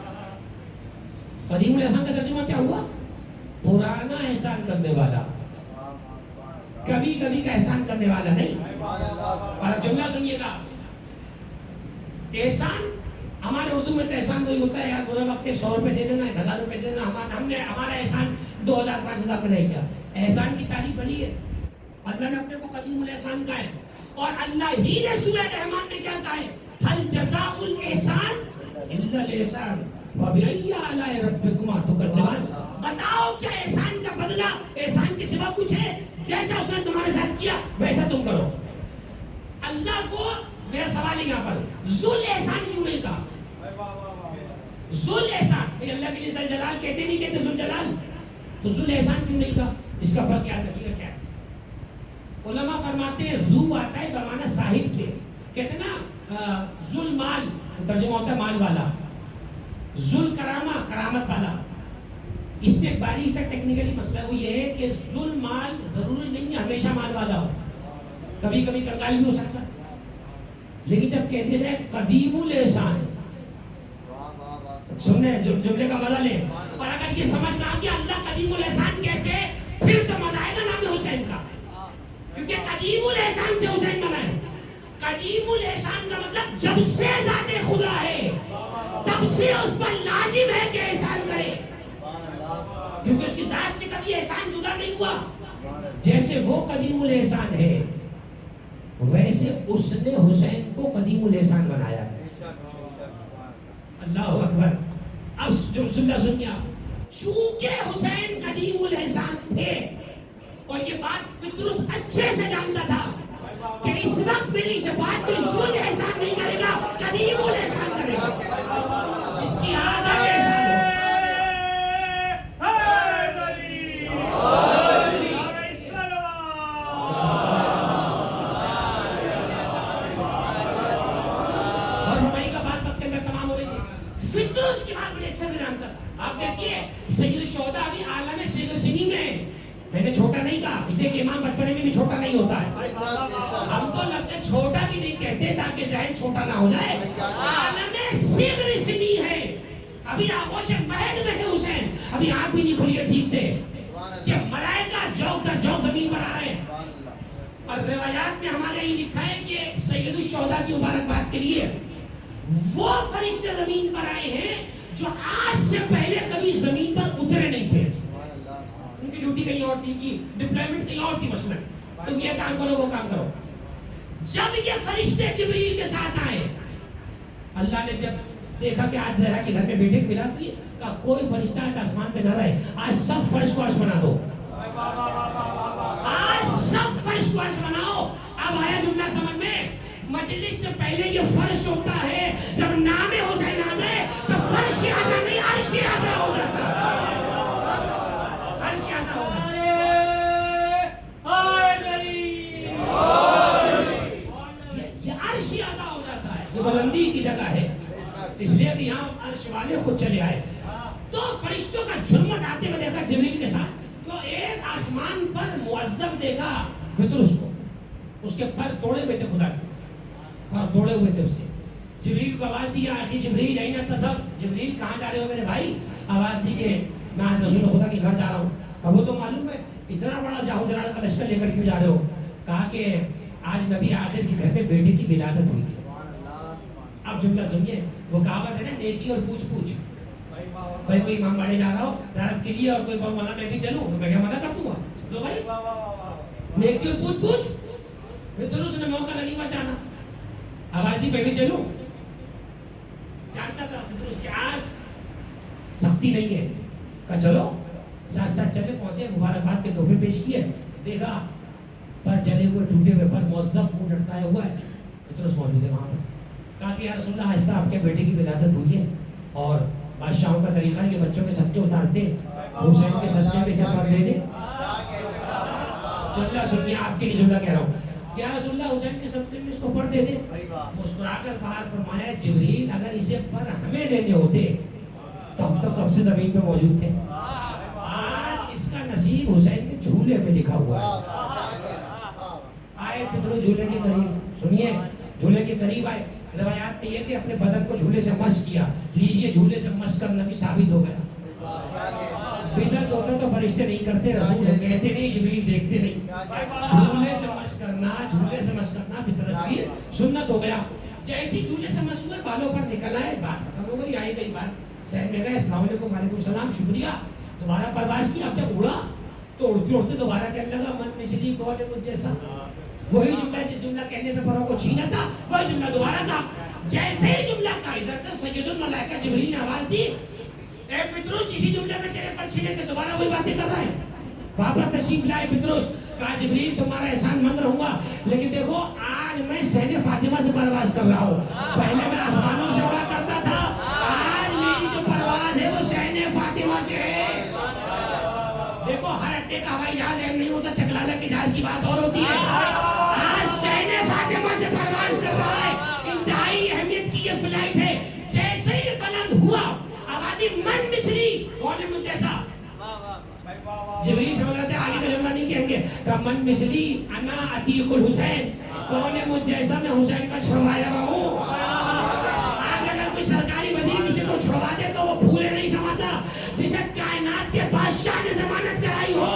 قدیم الاحسان کا ترجمہ کیا ہوا؟ پرانا احسان کرنے والا، کبھی کبھی کا احسان کرنے والا نہیں. اور اب جملہ سنیے گا، احسان ہمارے اردو میں تو احسان وہی ہوتا ہے یار برے وقت 100 روپے دے دینا 1000 روپے دے دینا. ہمارا احسان 2000 5000 میں رہ گیا. احسان کی تعریف بڑی ہے. اللہ نے اپنے کو قدیم الاحسان کہا ہے اور اللہ ہی نے سورہ رحمان میں کیا کہا ہے هل جزاء الاحسان الا الاحسان فبأي آلاء ربكما تكذبان. بتاؤ کیا احسان کا بدلہ احسان کے سوا کچھ ہے؟ جیسا اس نے تمہارے ساتھ کیا ویسا تم کرو. اللہ کو میرا سوال ہے یہاں پر ذل احسان کیوں نہیں کہا؟ ذل احسان اللہ کے لیے ذل جلال کہتے نہیں کہتے ذل جلال تو ذل احسان کیوں نہیں کہا؟ اس کا فرق یاد رکھیے گا کیا ہے. علماء فرماتے ہیں ذو آتا ہے بمعنی صاحب کے. کہتے نا ذل مال ترجمہ ہوتا ہے مال والا. ذل کرامہ کرامت والا. اس میں باریک سا ٹیکنیکلی مسئلہ وہ یہ ہے کہ ذل مال ضروری نہیں ہے ہمیشہ مال والا ہو. کبھی کبھی کنگال بھی ہو سکتا ہے. لیکن جب کہتے ہیں قدیم الاحسان سننے جملے کا مزہ لیں اور اگر یہ سمجھ میں آ گیا اللہ قدیم الاحسان کیسے پھر تو مزہ آئے گا نام حسین کا. کیونکہ قدیم الاحسان سے حسین بنا ہے. قدیم الاحسان کا مطلب جب سے ذات خدا ہے تب سے اس پر لازم ہے کہ احسان کرے کیونکہ اس کی ذات سے کبھی احسان جدا نہیں ہوا. جیسے وہ قدیم الاحسان ہے ویسے اس نے حسین کو قدیم الاحسان بنایا ہے. اللہ اکبر. اب جو سنیے آپ چونکہ حسین قدیم الاحسان تھے اور یہ بات فطرس اچھے سے جانتا تھا کہ اس وقت میری شفاعت کوئی ذل احسان نہیں کرے گا قدیم الاحسان کرے گا جس کی عادت احسان ہو. فطرس کی بات بڑی اچھے سے جانتا تھا. آپ دیکھیے سید الشہداء ابھی عالم صغر سنی میں میں نے چھوٹا نہیں کہا اس لیے کہ امام بچپنے میں بھی چھوٹا نہیں ہوتا ہے. ہم تو لفظ چھوٹا بھی نہیں کہتے تاکہ ذہن چھوٹا نہ ہو جائے. عالم صغر سنی ہے ابھی آغوش مہد میں ہے حسین. ابھی آنکھ بھی نہیں کھلی ہے ٹھیک سے کہ ملائکہ جوق در جوق زمین پر آ رہے ہیں. اور روایات میں ہمارے یہ لکھا ہے کہ سید الشہداء کی مبارکباد کے لیے وہ فرشتے زمین پر آئے ہیں جو آج سے پہلے کبھی زمین پر اترے نہیں تھے. ان کی ڈیوٹی کہیں اور تھی کی ڈپلائمنٹ کہیں اور تھی مثلا تم یہ کام کرو وہ کام کرو. جب یہ فرشتے جبریل کے ساتھ آئے اللہ نے جب دیکھا کہ آج زہرا کے گھر میں بیٹے ملا تھی کہا کوئی فرشتہ آج آسمان پہ نہ رہے آج سب فرش کو عرش بنا دو. آج سب فرش کو عرش بناؤ. اب آیا جملہ سمجھ میں مجلس سے پہلے یہ فرش ہوتا ہے جب نام حسین آ جائے تو فرش اعظم نہیں عرش اعظم ہو جاتا ہے. عرش اعظم ہو جاتا ہے. یہ عرش اعظم ہو جاتا ہے. یہ بلندی کی جگہ ہے اس لیے کہ یہاں عرش والے خود چلے آئے. تو فرشتوں کا جھرمٹ آتے ہوئے دیکھا جبریل کے ساتھ تو ایک آسمان پر معذب دیکھا فطرس کو. اس کے پر توڑے ہوئے تھے خدا کے اور توڑے ہوئے تھے اس کے. جبریل کو آواز دی آخری جبریل این تصب جبریل کہاں جا رہے ہو میرے بھائی. آواز دی کہ میں آج رسول خدا کے گھر جا رہا ہوں. کہا وہ تو معلوم ہے اتنا بڑا جاہو جلال کا لشکر لے کر کیوں جا رہے ہو. کہا کہ آج نبی آخر کے گھر میں بیٹے کی ولادت ہوئی ہے. اب جملہ سنیے وہ کہاوت ہے نا نیکی اور پوچھ پوچھ. بھائی کوئی امام باڑے جا رہا ہو زیارت کے لیے اور کوئی مولانا میں بھی چلوں میں کیا منع کر دوں گا. لو بھائی نیکی اور پوچھ پوچھ. فطرس نے موقع غنیمت جانا آواز دی میں بھی چلوں. جانتا تھا فطرس کے آج سختی نہیں ہے. کہا چلو ساتھ ساتھ چلے پہنچے مبارکباد کے تحفے پیش کیے. دیکھا پر جلے ہوئے ٹوٹے ہوئے پر موظف منہ لٹکایا ہوا ہے. فطرس موجود ہے وہاں پر. کہا کہ یا رسول اللہ آج آپ کے بیٹے کی ولادت ہوئی ہے اور بادشاہوں کا طریقہ ہے کہ بچوں میں صدقے اتارتے حسین کے صدقے میں سے پر دے دے. جملہ سنیے آپ کے لیے جملہ کہہ رہا ہوں. یا رسول اللہ حسین کے صدقے میں اس کو پر دے دے. مسکرا کر باہر فرمایا جبریل اگر اسے پر ہمیں دینے ہوتے تو ہم تو کب سے زمین پہ موجود تھے. آج اس کا نصیب حسین کے جھولے پہ لکھا ہوا ہے. آئے فطرس جھولے کے قریب. سنیے جھولے کے قریب آئے. روایات میں یہ کہ اپنے بدن کو جھولے سے مس کیا. لیجئے جھولے سے مس کرنا بھی ثابت ہو گیا. بدعت ہوتا تو فرشتے نہیں کرتے رسول کہتے نہیں جبریل دیکھتے نہیں. جھولے سے مس کرنا فطرت کی سنت ہو گیا. جیسی جھولے سے مس ہوئے بالوں پر نکل آئے بات ختم ہو گئی. حسین نے کہا السلام علیکم وعلیکم السلام شکریہ. دوبارہ پرواز کی. اب جب اڑا تو اڑتے اڑتے دوبارہ کہنے لگا من مثلی کون ہے مجھ جیسا. وہی جملہ جس جملہ کہنے پہ پروں کو چھینا تھا وہی جملہ دوبارہ تھا. جیسے ہی جملہ کا ادھر سے سید الملائکہ جبریل نے آواز دی اے فطروس اسی جملے میں تیرے پر چھینے تھے دوبارہ وہی باتیں کر رہا ہے. واپس تشریف لائے فطروس. کہا جبریل تمہارا احسان مند رہوں گا لیکن دیکھو آج میں سین فاطمہ سے پرواز کر رہا ہوں. پہلے میں آسمانوں سے اڑا کرتا تھا آج میری جو پرواز ہے وہ سین فاطمہ سے ہے. دیکھو ہر اڈے کا ہوائی جہاز اہم نہیں ہوتا. چکلالہ کے جہاز کی بات اور ہوتی ہے. آج سین فاطمہ سے پرواز کر رہا ہے. انتہائی اہمیت کی یہ فلائٹ ہے. جیسے ہی بلند ہوا آبادی من مصری کون ہے مجھ جیسا. جبریل سمجھ رہے تھے آگے کا جملہ نہیں کہیں گے. کہ من مثلی انا عتیق الحسین کون ہے مجھ جیسا میں حسین کا چھڑوایا ہوا ہوں. آج اگر کوئی سرکاری وزیر کسی کو چھڑوا دے تو وہ پھولے نہیں سماتا. جسے کائنات کے بادشاہ نے ضمانت کرائی ہو.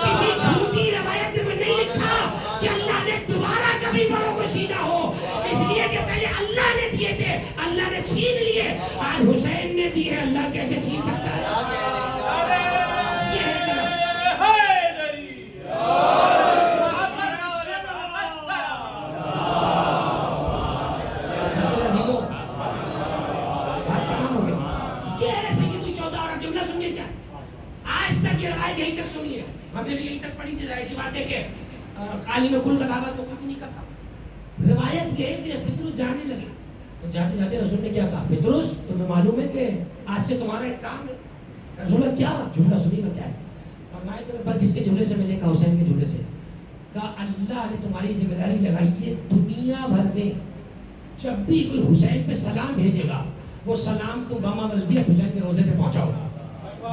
کسی جھوٹی روایت میں نہیں لکھا کہ اللہ نے دوبارہ کبھی بڑوں کو چھینا ہو. اس لیے کہ پہلے اللہ نے دیے تھے اللہ نے چھین لیے. آج حسین نے دیے اللہ کیسے چھین سکتا ہے. یہی تک سنیے ہم نے بھی یہی تک پڑھی تھی. ایسی بات ہے کہ عالم کل کا دعویٰ تو کوئی بھی نہیں کرتا. روایت یہ ہے کہ جب فطروس جانے لگے تو جاتے جاتے رسول نے کیا کہا فطروس تمہیں معلوم ہے کہ آج سے تمہارا ایک کام ہے. رسول نے کیا جملہ سنیے گا کیا ہے. فرمایا تمہیں پر کس کے جھولے سے ملے گا حسین کے جھولے سے. کہا اللہ نے تمہاری ذمہ داری لگائی ہے دنیا بھر میں جب بھی کوئی حسین پہ سلام بھیجے گا وہ سلام تم بما بلدیت حسین کے روزے پہ پہنچاؤ.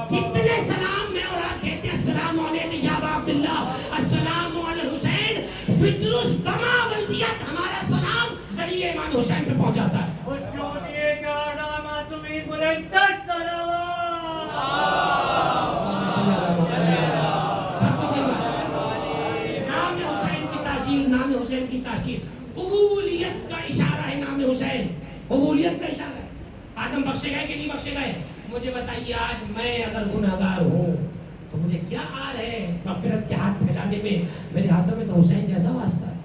جتنے سلام میں اور آپ کہتے ہیں السلام علیکم یا ابا عبداللہ السلام علی الحسین فطروس بما بلدیت ہمارا سلام ذریعہ امام حسین پہ پہنچاتا ہے. نام حسین کی تاثیر نام حسین کی تاثیر قبولیت کا اشارہ ہے. نام حسین قبولیت کا اشارہ ہے. آدم بخشے گئے کہ نہیں بخشے گئے. مجھے بتائیے آج میں اگر گناہگار ہوں تو مجھے کیا آر ہے مغفرت کے ہاتھ پھیلانے میں. میرے ہاتھوں میں تو حسین جیسا واسطہ ہے.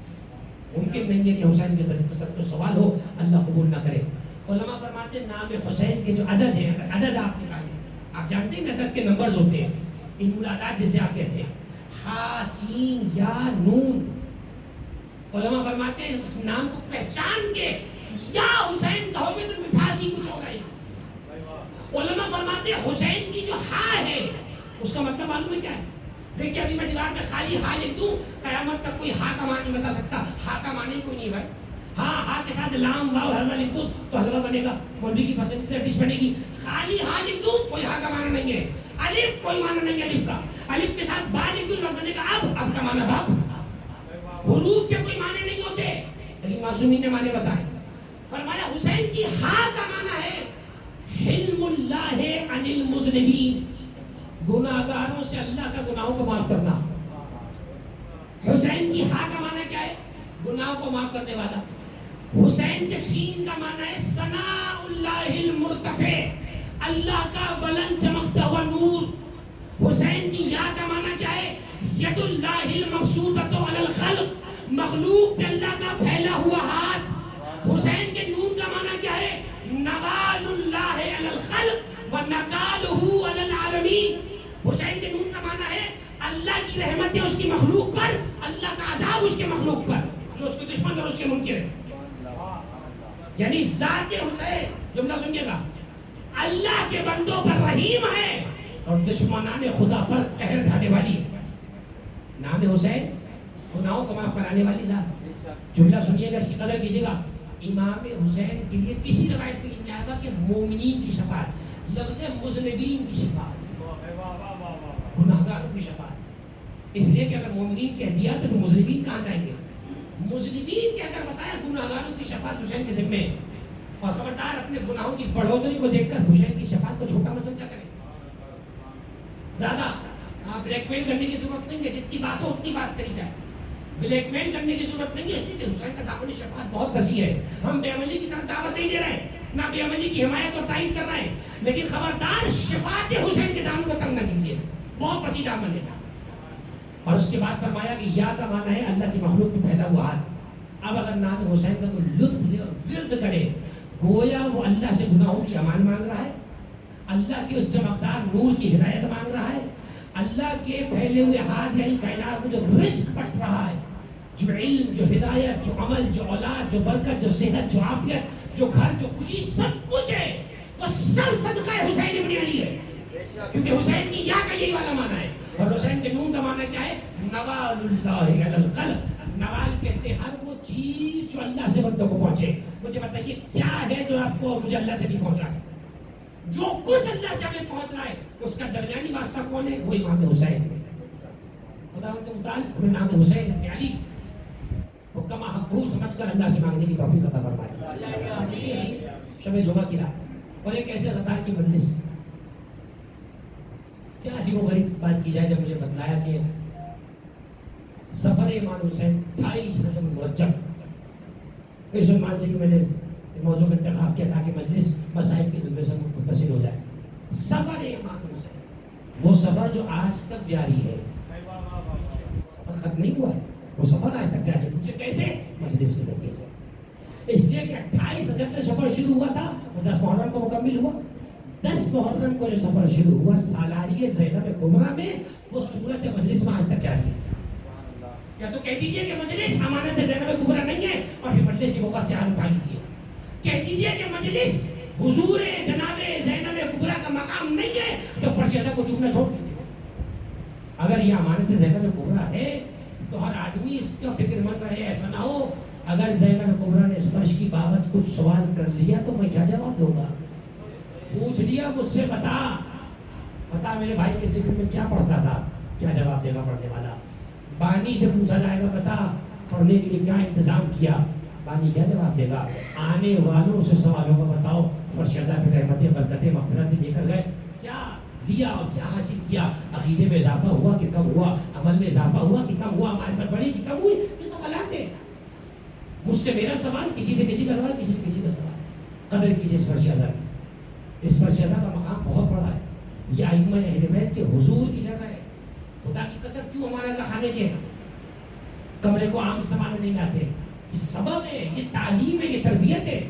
ممکن نہیں ہے کہ حسین کے ذریعے کو سوال ہو اللہ قبول نہ کرے. علماء فرماتے ہیں نام حسین کے جو عدد ہیں اگر عدد آپ نکالیں آپ جانتے ہیں عدد کے نمبرز ہوتے ہیں انمولادات جسے آپ کہتے ہیں ہا سین یا نون. علماء فرماتے ہیں اس نام کو پہچان کے یا حسین کہو گے تو مٹھاس ہی کچھ ہوگا. علماء فرماتے ہیں حسین کی جو ہا ہے اس کا مطلب معلوم ہے کیا ہے. دیکھیے ابھی میں دیوار میں خالی ہا لکھ دوں قیامت تک کوئی ہا کا معنی بتا سکتا. ہا کا معنی کوئی نہیں بھائی. ہاں ہا کے ساتھ لام واو حلوہ لکھ دوں تو حلوہ بنے گا. مولوی کی پسندیدہ ڈش بنے گی. خالی ہا لکھ دوں کوئی ہا کا معنی نہیں ہے. الف کوئی معنی نہیں ہے الف کا. الف کے ساتھ با لکھ دوں بنے گا اب کا معنی باپ. حروف کے کوئی معنی نہیں ہوتے لیکن معصومین نے معنی بتائے. فرمایا حسین کی ہا کا معنی ہے حلم اللہ عن المذنبین گناہگاروں سے اللہ کا گناہوں کو معاف کرنا. حسین کی ہا کا معنی کیا ہے گناہوں کو معاف کرنے والا. حسین کے سین کا معنی ہے ثناء اللہ المرتفع اللہ کا بلند چمکتا ہوا نور. حسین کی یا کا معنی کیا ہے ید اللہ المبسوطۃ علی الخلق مخلوق پہ اللہ کا پھیلا ہوا ہاتھ. حسین کے نون کا معنی کیا ہے نوال اللہ علی الخلق ونکالہ علی العالمین. حسین کے نون کا معنی ہے اللہ کی رحمتیں اس کی مخلوق پر اللہ کا عذاب اس کے مخلوق پر جو اس کے دشمن اور اس کے منکر ہے. یعنی ذات حسین جملہ سنیے گا اللہ کے بندوں پر رحیم ہے اور دشمنان خدا پر قہر ڈھانے والی ہے. نام حسین گناہوں کو معاف کرانے والی ذات. جملہ سنیے گا اس کی قدر کیجیے گا. امام حسین کے لیے کسی روایت میں نہیں آیا کہ مومنین کی شفاعت لفظ مذنبین کی شفاعت گناہگاروں کی شفاعت. اس لیے کہ اگر مومنین کہہ دیا تو مذنبین کہاں جائیں گے. مذنبین کہہ کر بتایا گناہگاروں کی شفاعت حسین کے ذمے. اور خبردار اپنے گناہوں کی بڑھوتری کو دیکھ کر حسین کی شفاعت کو چھوٹا مت سمجھا کریں. زیادہ بلیک میل کرنے کی ضرورت نہیں ہے. جتنی بات ہو اتنی بات کری جائے. بلیک میل کرنے کی ضرورت نہیں ہے. اس لیے کہ حسین کا دامن شفاعت بہت وسیع ہے. ہم بے عملی کی طرف دعوت نہیں دے رہے ہیں. نہ بے عملی کی حمایت اور تائید کر رہے ہیں، لیکن خبردار شفاعت حسین کے دامن کو تنگ نہ کیجیے، بہت پسیدہ عمل ہے۔ اور اس کے بعد فرمایا کہ یا کا معنی ہے اللہ کی مخلوق میں پھیلا ہوا ہاتھ۔ اب اگر نام حسین کا کوئی لطف لے اور ورد کرے، گویا وہ اللہ سے گناہوں کی امان مانگ رہا ہے، اللہ کی اس چمکدار نور کی ہدایت مانگ رہا ہے، اللہ کے پھیلے ہوئے ہاتھ یعنی کائنات میں جو رزق بٹ رہا ہے، جو علم، جو ہدایت، جو عمل، جو اولاد، جو برکت، جو صحت، جو عافیت، جو گھر، جو خوشی، سب کچھ ہے، وہ سب صدقہ حسین ابن علی ہے، کیونکہ حسین کی یا کا یہی والا معنی ہے۔ اور حسین کے نون کا معنی کیا ہے؟ نوال اللہ علی القلب۔ نوال کہتے ہیں ہر وہ چیز جو اللہ سے بندوں کو پہنچے۔ مجھے بتائیے کیا ہے جو آپ کو مجھے اللہ سے نہیں پہنچا ہے؟ جو کچھ اللہ سے ہمیں پہنچ رہا ہے اس کا درمیانی واسطہ کون ہے؟ وہ امام حسین ہے۔ خدا متعال ہمیں نام حسین ابن علی کو کما حقوق سمجھ کر اللہ سے مانگنے کی توفیق عطا فرمائے۔ آج اتنی عظیم شب جمعہ کی رات اور ایک ایسے عزادار کی مجلس، کیا عجیب و غریب بات کی جائے جب مجھے بتلایا کہ سفر امام حسین 28 رجب مرجب، اس عنوان سے کہ میں نے موضوع کا انتخاب کیا تاکہ مجلس مسائل کے ذمے سے متصل ہو جائے۔ سفر امام حسین، وہ سفر جو آج تک جاری ہے، سفر ختم نہیں ہوا ہے، وہ سفر آج تک جاری ہے۔ مجھے کیسے؟ مجلس کے ذریعے سے، اس لیے کہ 28 رجب سے سفر شروع ہوا تھا، وہ 10 محرم کو مکمل ہوا۔ 10 محرم کو جو سفر شروع ہوا سالاری زینب کبریٰ میں، وہ صورت مجلس میں آج تک جاری ہے۔ یا تو کہہ دیجئے کہ مجلس امانت زینب کبریٰ نہیں ہے اور پھر مجلس کی موقع سے آج اٹھا لیجیے۔ کہہ دیجئے کہ مجلس حضور جناب زینب کبریٰ کا مقام نہیں ہے تو فرش ازا کو چومنا چھوڑ دیجیے۔ اگر یہ امانت زینب کبریٰ ہے تو ہر آدمی اس کا فکر مند رہے، ایسا نہ ہو اگر زینب کبریٰ نے اس فرش کی بابت کچھ سوال کر لیا تو میں کیا جواب دوں گا؟ پوچھ لیا مجھ سے، بتا میرے بھائی کے ذکر میں کیا پڑھتا تھا، کیا جواب دے گا پڑھنے والا؟ بانی سے پوچھا جائے گا بتا پڑھنے کے لیے کیا انتظام کیا، بانی کیا جواب دے گا؟ آنے والوں سے سوال ہوگا بتاؤ فرش ازا پہ رحمتیں برکتیں مغفرتیں لے کر گئے، کیا لیا اور کیا حاصل کیا؟ عقیدے میں اضافہ ہوا کہ کم ہوا؟ عمل میں اضافہ ہوا کہ کم ہوا؟ معرفت بڑھی کہ کم ہوئی؟ یہ سوالات ہیں۔ مجھ سے میرا سوال، کسی سے کسی کا سوال، کسی سے کسی کا سوال۔ قدر کیجیے اس فرش ازا کی، اس فرش ازا کا مقام بہت بڑا ہے، یہ ائمہ اہل بیت کے حضور کی جگہ ہے۔ خدا کی قسم کیوں ہمارے ایسا خانے کے کمرے کو عام استعمال میں نہیں لاتے؟ یہ سبب ہے، یہ تعلیم ہے، یہ تربیت ہے،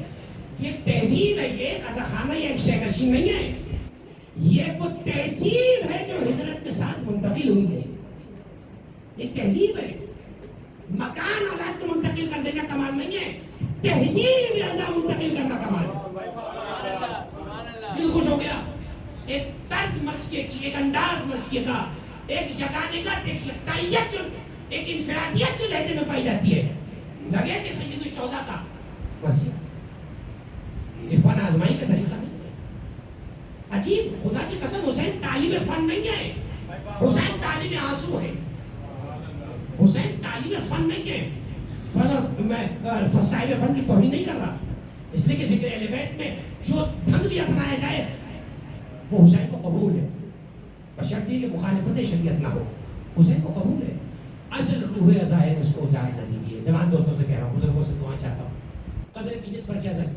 یہ تہذیب ہے۔ یہ ایک ایسا خانہ یا ایک شہ نشین نہیں ہے، یہ وہ تہذیب ہے جو ہجرت کے ساتھ منتقل ہوئی ہے۔ یہ تہذیب ہے، مکان اولاد کو منتقل کر دینا کمال نہیں ہے، تہذیب ازا منتقل کرنا کمال ہے۔ دل خوش ہو گیا، ایک طرز مرثیے کی، ایک انداز مرثیے کا، ایک یگانگت، ایک یکتائیت، ایک انفرادیت جو لہجے میں پائی جاتی ہے، لگے کہ سید الشہداء کا مرثیہ۔ عرفان آزمائی کا طریقہ نہیں ہے۔ عجیب، خدا کی قسم حسین تعلیم فن نہیں ہے، حسین تعلیم آنسو ہے، حسین تعلیم فن نہیں ہے۔ فن اور میں صاحب فن کی توہین نہیں کر رہا، اس لیے کہ ذکر اہل بیت میں جو ڈھنگ بھی اپنایا جائے وہ حسین کو قبول ہے، بشرطیے کہ مخالفت شریعت نہ ہو، حسین کو قبول ہے۔ اصل روح ازا ہے، اس کو اجاڑ نہ دیجیے۔ جوان دوستوں سے کہہ رہا ہوں، بزرگوں سے دعا چاہتا ہوں، قدر کیجیے فرش ازا کی۔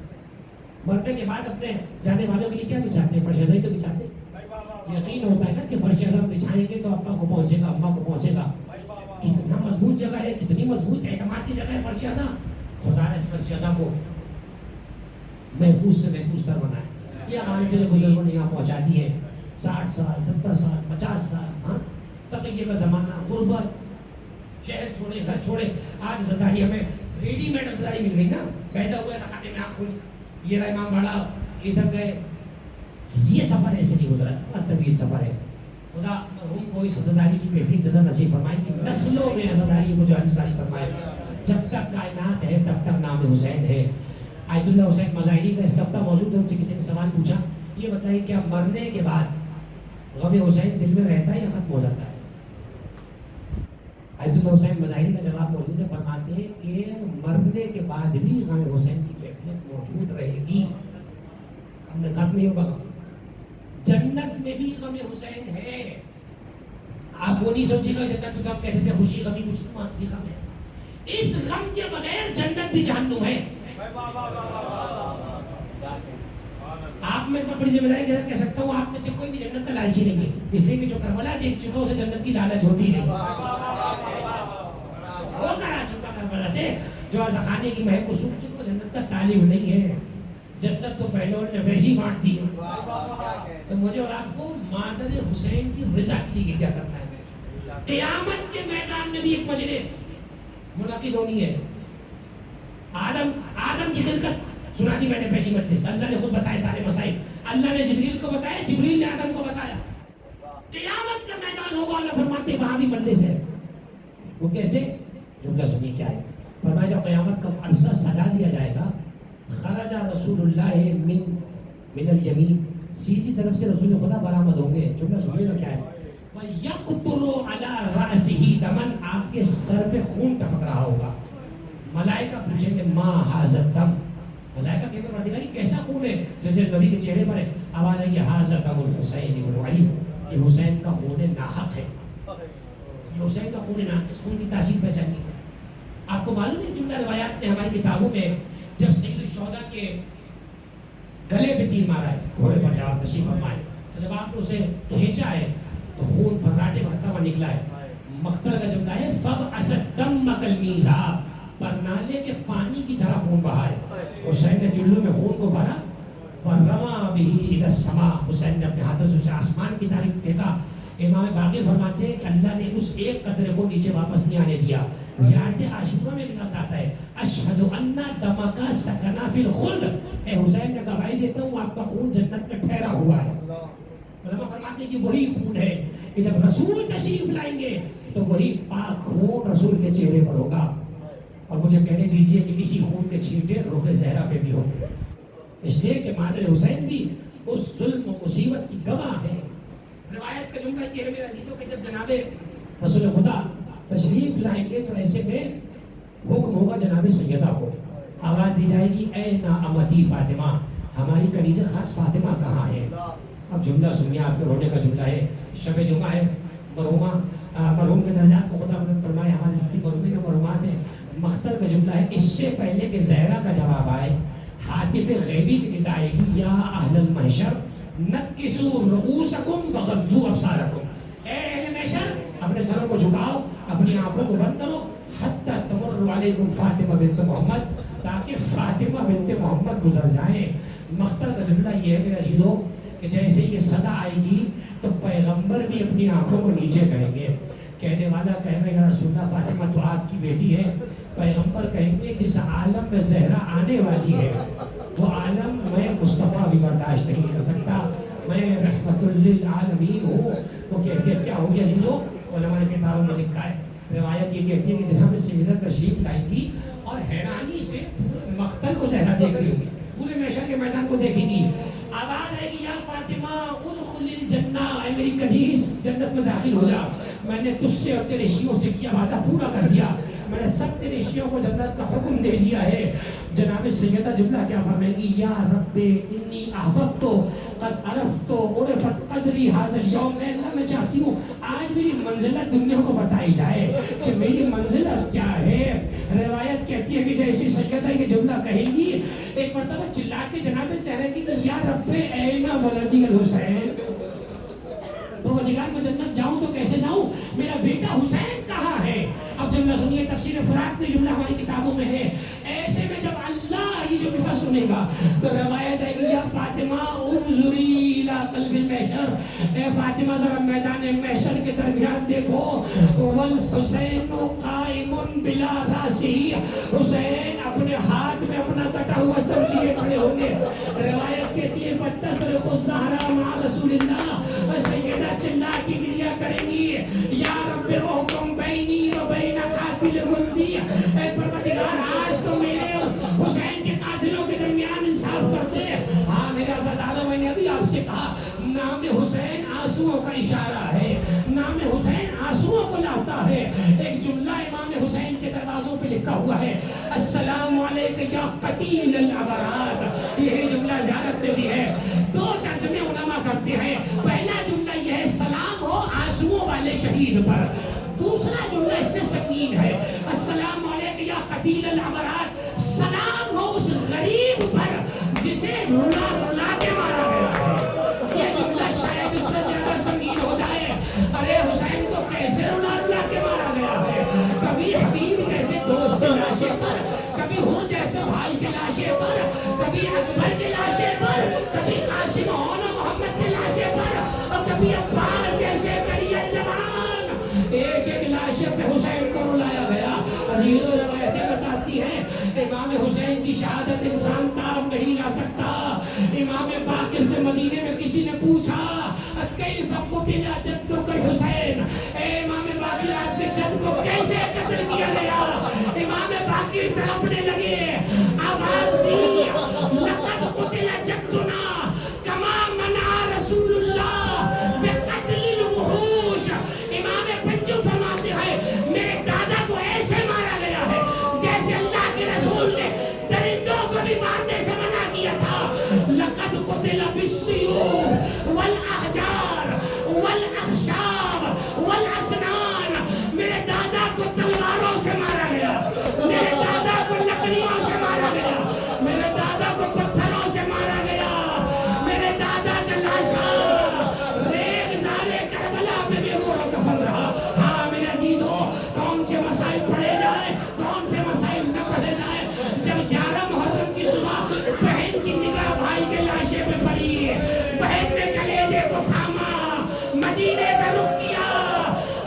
مرنے کے بعد اپنے جانے والوں کے لیے کیا بچھاتے ہیں؟ فرش ازا ہی تو بچھاتے ہیں۔ یقین ہوتا ہے نا کہ فرش ازا بچھائیں گے تو ابا کو پہنچے گا، اماں کو پہنچے گا۔ کتنا مضبوط جگہ ہے، کتنی مضبوط اعتماد کی جگہ ہے فرش ازا۔ خدا نے اس فرش ازا کو محفوظ سے محفوظ کر بنائے۔ یہ ہمارے جیسے بزرگوں نے یہاں پہنچا دی ہے، 60 سال 70 سال 50 سال، ہاں تقیے کا زمانہ، غربت، شہر چھوڑے، گھر چھوڑے، آج زنداری ہمیں ریڈی میڈ زنداری مل گئی نا، پیدا ہوئے تھا خانے میں آنکھ کھولی، یہ رہا امام باڑا، ادھر گئے۔ یہ سفر ایسے نہیں گزرا، بہت طویل سفر ہے۔ خدا مرحوم کو اس عزاداری کی بہترین جزا نصیب فرمائے کہ نسلوں میں عزاداری کو جاری ساری فرمائے۔ جب تک کائنات ہے تب تک نام حسین ہے۔ آیت اللہ حسین مظاہری کا استفتاء موجود ہے، ان سے کسی نے سوال پوچھا، یہ بتائیے کیا مرنے کے بعد غم حسین دل میں رہتا ہے یا ختم ہو جاتا ہے؟ آیت اللہ حسین مظاہری کا جواب موجود ہے، فرماتے ہیں کہ مرنے کے بعد بھی غم حسین کی کیفیت موجود رہے گی، ہم نے ختم نہیں ہوگا۔ جنت میں بھی غم حسین ہے۔ آپ وہ نہیں سوچیے گا جنت میں تو ہم کہتے تھے خوشی غمی کچھ نہیں، غم ہے۔ اس غم کے بغیر جنت بھی جہنم ہے۔ آپ میں بڑی ذمہ داری کے ساتھ کہہ سکتا ہوں آپ میں سے کوئی بھی جنت کا لالچی نہیں ہے، اس لیے کہ جو کربلا دیکھ چکا اسے جنت کی لالچ ہوتی نہیں، وہ کرا چکا کربلا سے، جو خانے کی مہک کو سوکھ چکا جنت کا طالب نہیں ہے، جنت تو پہلوان نے ویسی بانٹ دی ہے۔ تو مجھے اور آپ کو مادر حسین کی رضا کے لیے کیا کرنا ہے؟ قیامت کے میدان میں بھی ایک مجلس منعقد ہونی ہے، آدم کی خلقت سنا دی میں نے پہلی مجلس، اللہ نے خود بتایا سارے مسائل، اللہ نے جبریل کو بتایا، جبریل نے آدم کو بتایا، قیامت کا میدان ہوگا، اللہ فرماتے وہاں بھی مجلس ہے، وہ کیسے؟ جملہ سنیے کیا ہے، فرمایا جب قیامت کا عرصہ سجا دیا جائے گا، خرج رسول اللہ من الیمین، سیدھی طرف سے رسول خدا برآمد ہوں گے، جملہ سنیے گا کیا ہے، وَيَقْطُرُ عَلَىٰ رَأْسِهِ دَمًا، آپ کے سر پہ خون ٹپک رہا ہوگا، ملائکہ پوچھیں گے ما ھذا الدم، ملائکہ کہیں گے پروردگار کیسا خون ہے جو نبی کے چہرے پر ہے، آواز آئے گی ھذا دم الحسین بن علی، یہ حسین کا خون ناحق ہے، یہ حسین کا خون ناحق، اس خون کی تاثیر پہچانی ہے۔ آپ کو معلوم ہے جملہ روایات میں ہماری کتابوں میں جب سید الشہداء کے گلے پہ تیر مارا ہے، گھوڑے پر جواب تشریف فرمائے، تو جب آپ نے اسے کھینچا ہے تو خون فراٹے بھرتا ہوا نکلا ہے، مقتل کا جملہ ہے فَبْعَثَ الدَّمَّ كَالْمِيزَابِ، پر نالے کے پانی کی طرح خون بہا ہے، حسین نے چلو میں خون کو بھرا، وَرَمَا بِهِ إِلَى السَّمَاءِ، حسین نے اپنے ہاتھوں سے اسے آسمان کی طرف پھینکا۔ امام باقر فرماتے ہیں کہ اللہ نے اس ایک قطرے کو نیچے واپس نہیں آنے دیا۔ زیارت عاشورہ میں لکھا جاتا ہے اشہد ان دمک سکن فی الخلد، اے حسین میں گواہی دیتا ہوں آپ کا خون جنت میں ٹھہرا ہوا ہے۔ علماء فرماتے ہیں کہ وہی خون ہے کہ جب رسول تشریف لائیں گے تو وہی پاک خون رسول کے چہرے پر ہوگا، اور مجھے کہنے دیجئے کہ اسی خون کے چھینٹے رخ زہرا پہ بھی ہوں گے، اس لیے کہ مادر حسین بھی اس ظلم و مصیبت کی گواہ ہے۔ روایت کا جملہ یہ ہے میرے عزیزوں کہ جب جناب رسول خدا تشریف لائیں گے تو ایسے میں حکم ہوگا جناب سیدہ کو، آواز دی جائے گی اے نا امتی فاطمہ، ہماری کنیز خاص فاطمہ کہاں ہے؟ اب جملہ سنیے، آپ کے رونے کا جملہ ہے، شب جمعہ ہے، مرحوم کے درجات کو خدا نے فرمایا ہماری جتنی مرحومین و مرحومات ہیں، مقتل کا جملہ ہے، اس سے پہلے کہ زہرا کا جواب آئے حاطف غیبی کی ندا آئے گی یا اہل المحشر نکسوا رؤوسکم وغضوا ابصارکم، اے اہل محشر اپنے سروں کو جھکاؤ، اپنی آنکھوں کو بند کرو، حتی تمر علیکم فاطمہ بنت محمد، تاکہ فاطمہ بنت محمد گزر جائیں۔ مقتل کا جملہ یہ ہے میرے عزیزوں کہ جیسے یہ صدا آئے گی تو پیغمبر بھی اپنی آنکھوں کو نیچے کریں گے، کہنے والا کہے گا یا رسول اللہ فاطمہ تو آپ کی بیٹی ہے، پیغمبر کہیں گے جس عالم میں زہرا آنے والی ہے وہ عالم میں مصطفیٰ بھی برداشت نہیں کر سکتا، میں رحمت للعالمین ہوں، وہ کیفیت کیا ہوگی عزیزوں؟ علماء نے کتابوں میں لکھا ہے، روایت یہ کہتی ہے کہ جناب سیدہ تشریف لائیں گی اور حیرانی سے مقتل کو زہرا دیکھ رہی ہوگی، پورے محشر کے میدان کو دیکھیں گی، آواز آئے گی یا فاطمہ ادخل الجنہ، اے میری کنیز جنت میں داخل ہو جا، میں نے تجھ سے اور تیرے شیعوں سے کیا وعدہ پورا کر دیا، میں نے سب تیرے شیعوں کو جنت کا حکم دے دیا ہے۔ جناب سیدہ جملہ کیا فرمائیں گی یا رب انی احببت قد عرفت عرفت قدری ھذا اليوم، اے اللہ میں چاہتی ہوں آج میری منزلت دنیا کو بتائی جائے کہ میری منزلت کیا ہے۔ روایت کہتی ہے کہ جیسی سیدہ یہ جملہ کہیں گی ایک مرتبہ چلا کے جناب زہرا کی کہ یا رب این ولدی الحسین، پروردگار میں جنت جاؤں تو کیسے جاؤں، میرا بیٹا حسین کہاں ہے؟ اب جملہ سنیے، تفسیر فرات میں جملہ ہماری کتابوں میں ہے، ایسے میں جب اللہ یہ جملہ سنے گا تو روایت ہے کہ یا فاطمہ انظری الی قلب المحشر، اے فاطمہ ذرا میدان محشر کے درمیان دیکھو، والحسین قائم بلا راسہ، حسین اپنے ہاتھ میں اپنا کٹا ہوا سر لیے کھڑے ہوں گے۔ روایت کہتی ہے فتصرخ الزہرا مع رسول اللہ، سیدہ چلا کی گریہ کریں گی یا رب احکم بینی و بین قاتل ولدی، اے پروردگار آج تو میرے اور حسین کے قاتلوں کے درمیان انصاف کر دے۔ ہاں میرے عزیزانو، میں نے ابھی آپ سے کہا نام حسین آنسوؤں کا اشارہ ہے، نام حسین آنسوؤں کو لاتا ہے۔ ایک جملہ امام حسین کے دروازوں پہ لکھا ہوا ہے السلام علیک یا قتیل الابرار، یہی جملہ زیارت میں بھی ہے، دو ترجمے علماء کرتے ہیں، پہلا جملہ یہ ہے سلام ہو آنسوؤں والے شہید پر، دوسرا جملہ اس سے سنگین ہے السلام علیک یا قتیل الابرار، سلام ہو اس غریب پر جسے رولا رولا کے مارا گیا۔ عاقل سے مدینے میں کسی نے پوچھا کیف قتل جدک الحسین، اے امام باقر آپ کے جد کو کیسے قتل کیا گیا؟ امام باقر تڑپنے لگے، آواز دی لقد قتل جدنا کما منع رسول اللہ بقتل الوحوش۔ امام پنجو فرماتے ہیں میرے دادا کو ایسے مارا گیا ہے جیسے اللہ کے رسول نے درندوں کو بھی مارنے سے منع کیا تھا۔ لقد قتل بالسیوف والاحجار والاخشاب والاسنان، میرے دادا کو تلواروں سے مارا گیا، میرے دادا کو لکڑیوں سے مارا گیا، میرے دادا کو پتھروں سے مارا گیا، میرے دادا کا لاشا ریگزار کربلا پہ بھی وہ کفن رہا۔ ہاں میرے عزیزو، کون سے مسائل پڑھے جائیں کون سے مسائل نہ پڑھے جائیں، جب 11 محرم کی صبح بہن کی نگاہ بھائی کے لاشے پہ پڑی، بہن نے کلیجے کو تھاما، مدینے کا رخ کیا،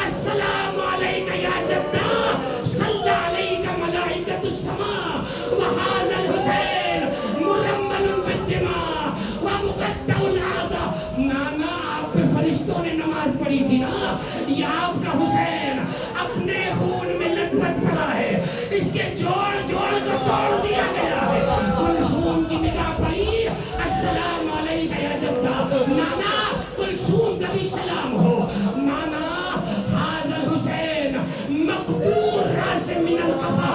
السلام علیکہ یا جدہ صلی علیکہ ملائکۃ السماء وہذا الحسین مرمل بالدماء ومقطع الاعضاء۔ نانا آپ پہ فرشتوں نے نماز پڑھی تھی نا، یہ آپ کا حسین اپنے خون میں لت پت پڑا ہے، اس کے جوڑ جوڑ کو توڑ دیا گیا ہے۔ کلثوم کی نگاہ پڑی، السلام علیکہ یا جدہ، نانا کلثوم کا بھی سلام ہو، نانا حاضر حسین مقطوع راس من القفا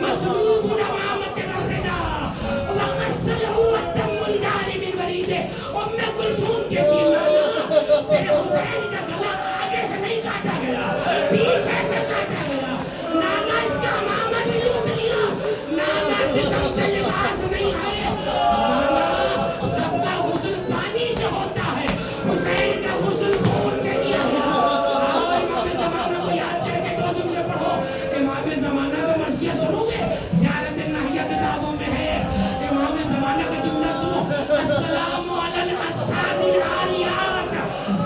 مسلوب الامامۃ والرداء وغسلہ الدم الجاری من وریدہ۔ ام کلثوم کہتی ہے نانا تیرے حسین کا گلا آگے سے نہیں کاٹا گیا، پیچھے سے کاٹا گیا، نانا اس کا امامہ بھی لوٹ لیا، نانا جسم پہ لباس نہیں آئے، نانا سب کا غسل پانی سے ہوتا ہے، حسین کا غسل خون سے کیا گیا۔ آؤ امام زمانہ کو یاد کر کے 2 جملے پڑھو، امام زمانہ کا مرثیہ سنو گے، زیارت الناحیہ کتابوں میں ہے، امام زمانہ کا جملہ سنو، السلام علی الاجساد العاریات،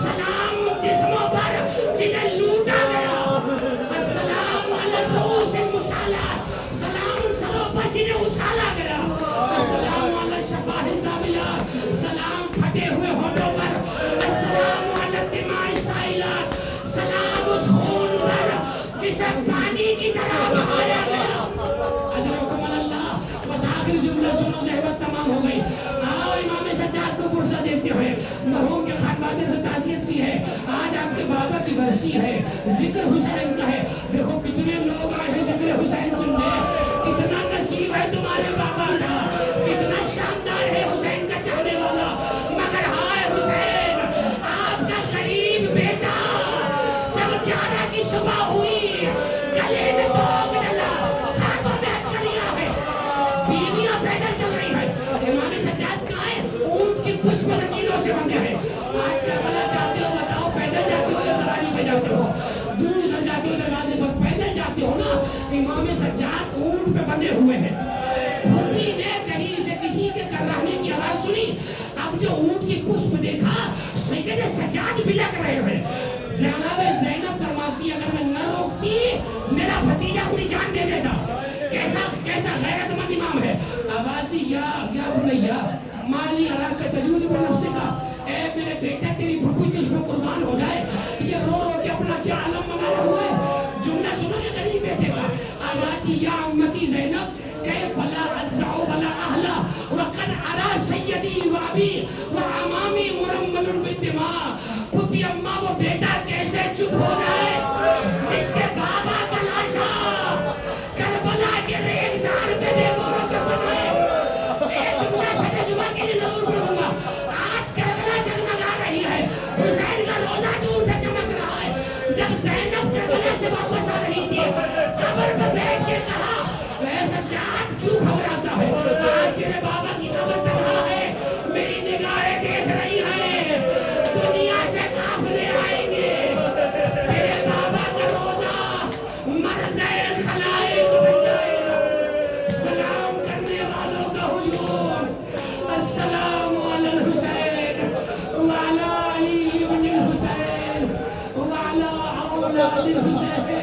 سلام جسموں پر جنہیں لوٹا گیا، السلام علی الرؤوس المشالات، سلام سروں پر جنہیں اچھالا گیا، السلام علی الشفاہ الزابلات، سلام پھٹے ہوئے ہونٹوں پر، السلام علی الدماء السائلات، سلام اس خون پر جسے پانی کی طرح بہایا گیا۔ اجرکم اللہ۔ بس آخری جملہ سنو، زحمت تمام ہو گئی۔ آؤ امام سجاد کو پرسہ دیتے ہوئے، مرحوم کے خانوانے سے تعزیت بھی ہے، آج آپ کے بابا کی برسی ہے، ذکر حسین کا ہے، دیکھو کتنے لوگ آئے ہیں ذکر حسین سننے، کتنا نصیب ہے تمہارے بابا کا، کتنا شاندار ہے حسین کا چاہنے والا، مگر ہائے حسین آپ کا غریب بیٹا جب 11 کی صبح ہوئی گلے میں توق ڈلا، ہاتھوں میں ہتھکڑیاں ہے، بیویاں پیدل چل رہی ہیں، امام سجاد کہاں ہے؟ اونٹ کی پشپ زنجیروں سے بندھے ہیں۔ آج کربلا جاتے ہو بتاؤ، پیدل جاتے ہو یا سواری پہ جاتے ہو؟ دور ادھر جاتے ہو دروازے پر پیدل جاتے ہو نا، امام سجاد اونٹ پہ بندھے ہوئے ہیں۔ پھوپھی نے کہیں سے کسی کے کراہنے کی آواز سنی، اب جو اونٹ کی پشپ دیکھا، سیدنا سجاد بھی لگ رہے ہیں۔ جناب زینب فرماتی اگر میں نہ روکتی میرا بھتیجا اپنی جان دے دیتا۔ کیسا غیرت مند امام ہے۔ آواز دی یا بنیا مالی اراک تجود بنفسک، اے میرے بیٹا تیری پھوپھی تجھ میں قربان ہو جائے، یہ رو رو کے اپنا کیا عالم بنایا ہوا ہے۔ جملہ سنو گے غریب بیٹے کا، آواز دی یا امتی زینب کیف لا اجزع ولا اہلا وقد ارا سیدی و ابی و امامی مرمل بالدماء۔ پھوپھی اماں وہ بیٹا کیسے چپ ہو جائے جس کے بابا کا لاشا کربلا کے ریگزار پہ بے گورو کفن ہے۔ یہ جملہ شب جمعہ کے لیے ضرور پڑھوں گا۔ آج کربلا جگمگا رہی ہے، حسین کا روزہ دور سے چمک رہا ہے۔ جب زینب کربلا سے واپس آ رہی تھی، قبر پہ بیٹھ کے کہا اے سجاد کیوں گھبراتا ہے؟ آج تیرے بابا کی قبر تنہا ہے، میری نگاہیں دیکھ رہی ہیں، دنیا سے قافلے آئیں گے، تیرے بابا کا روزہ مر جائے خلائق بن جائے گا۔ سلام کرنے والوں کا ہجوم، السلام علی الحسین وعلی علی بن الحسین وعلی اولاد الحسین۔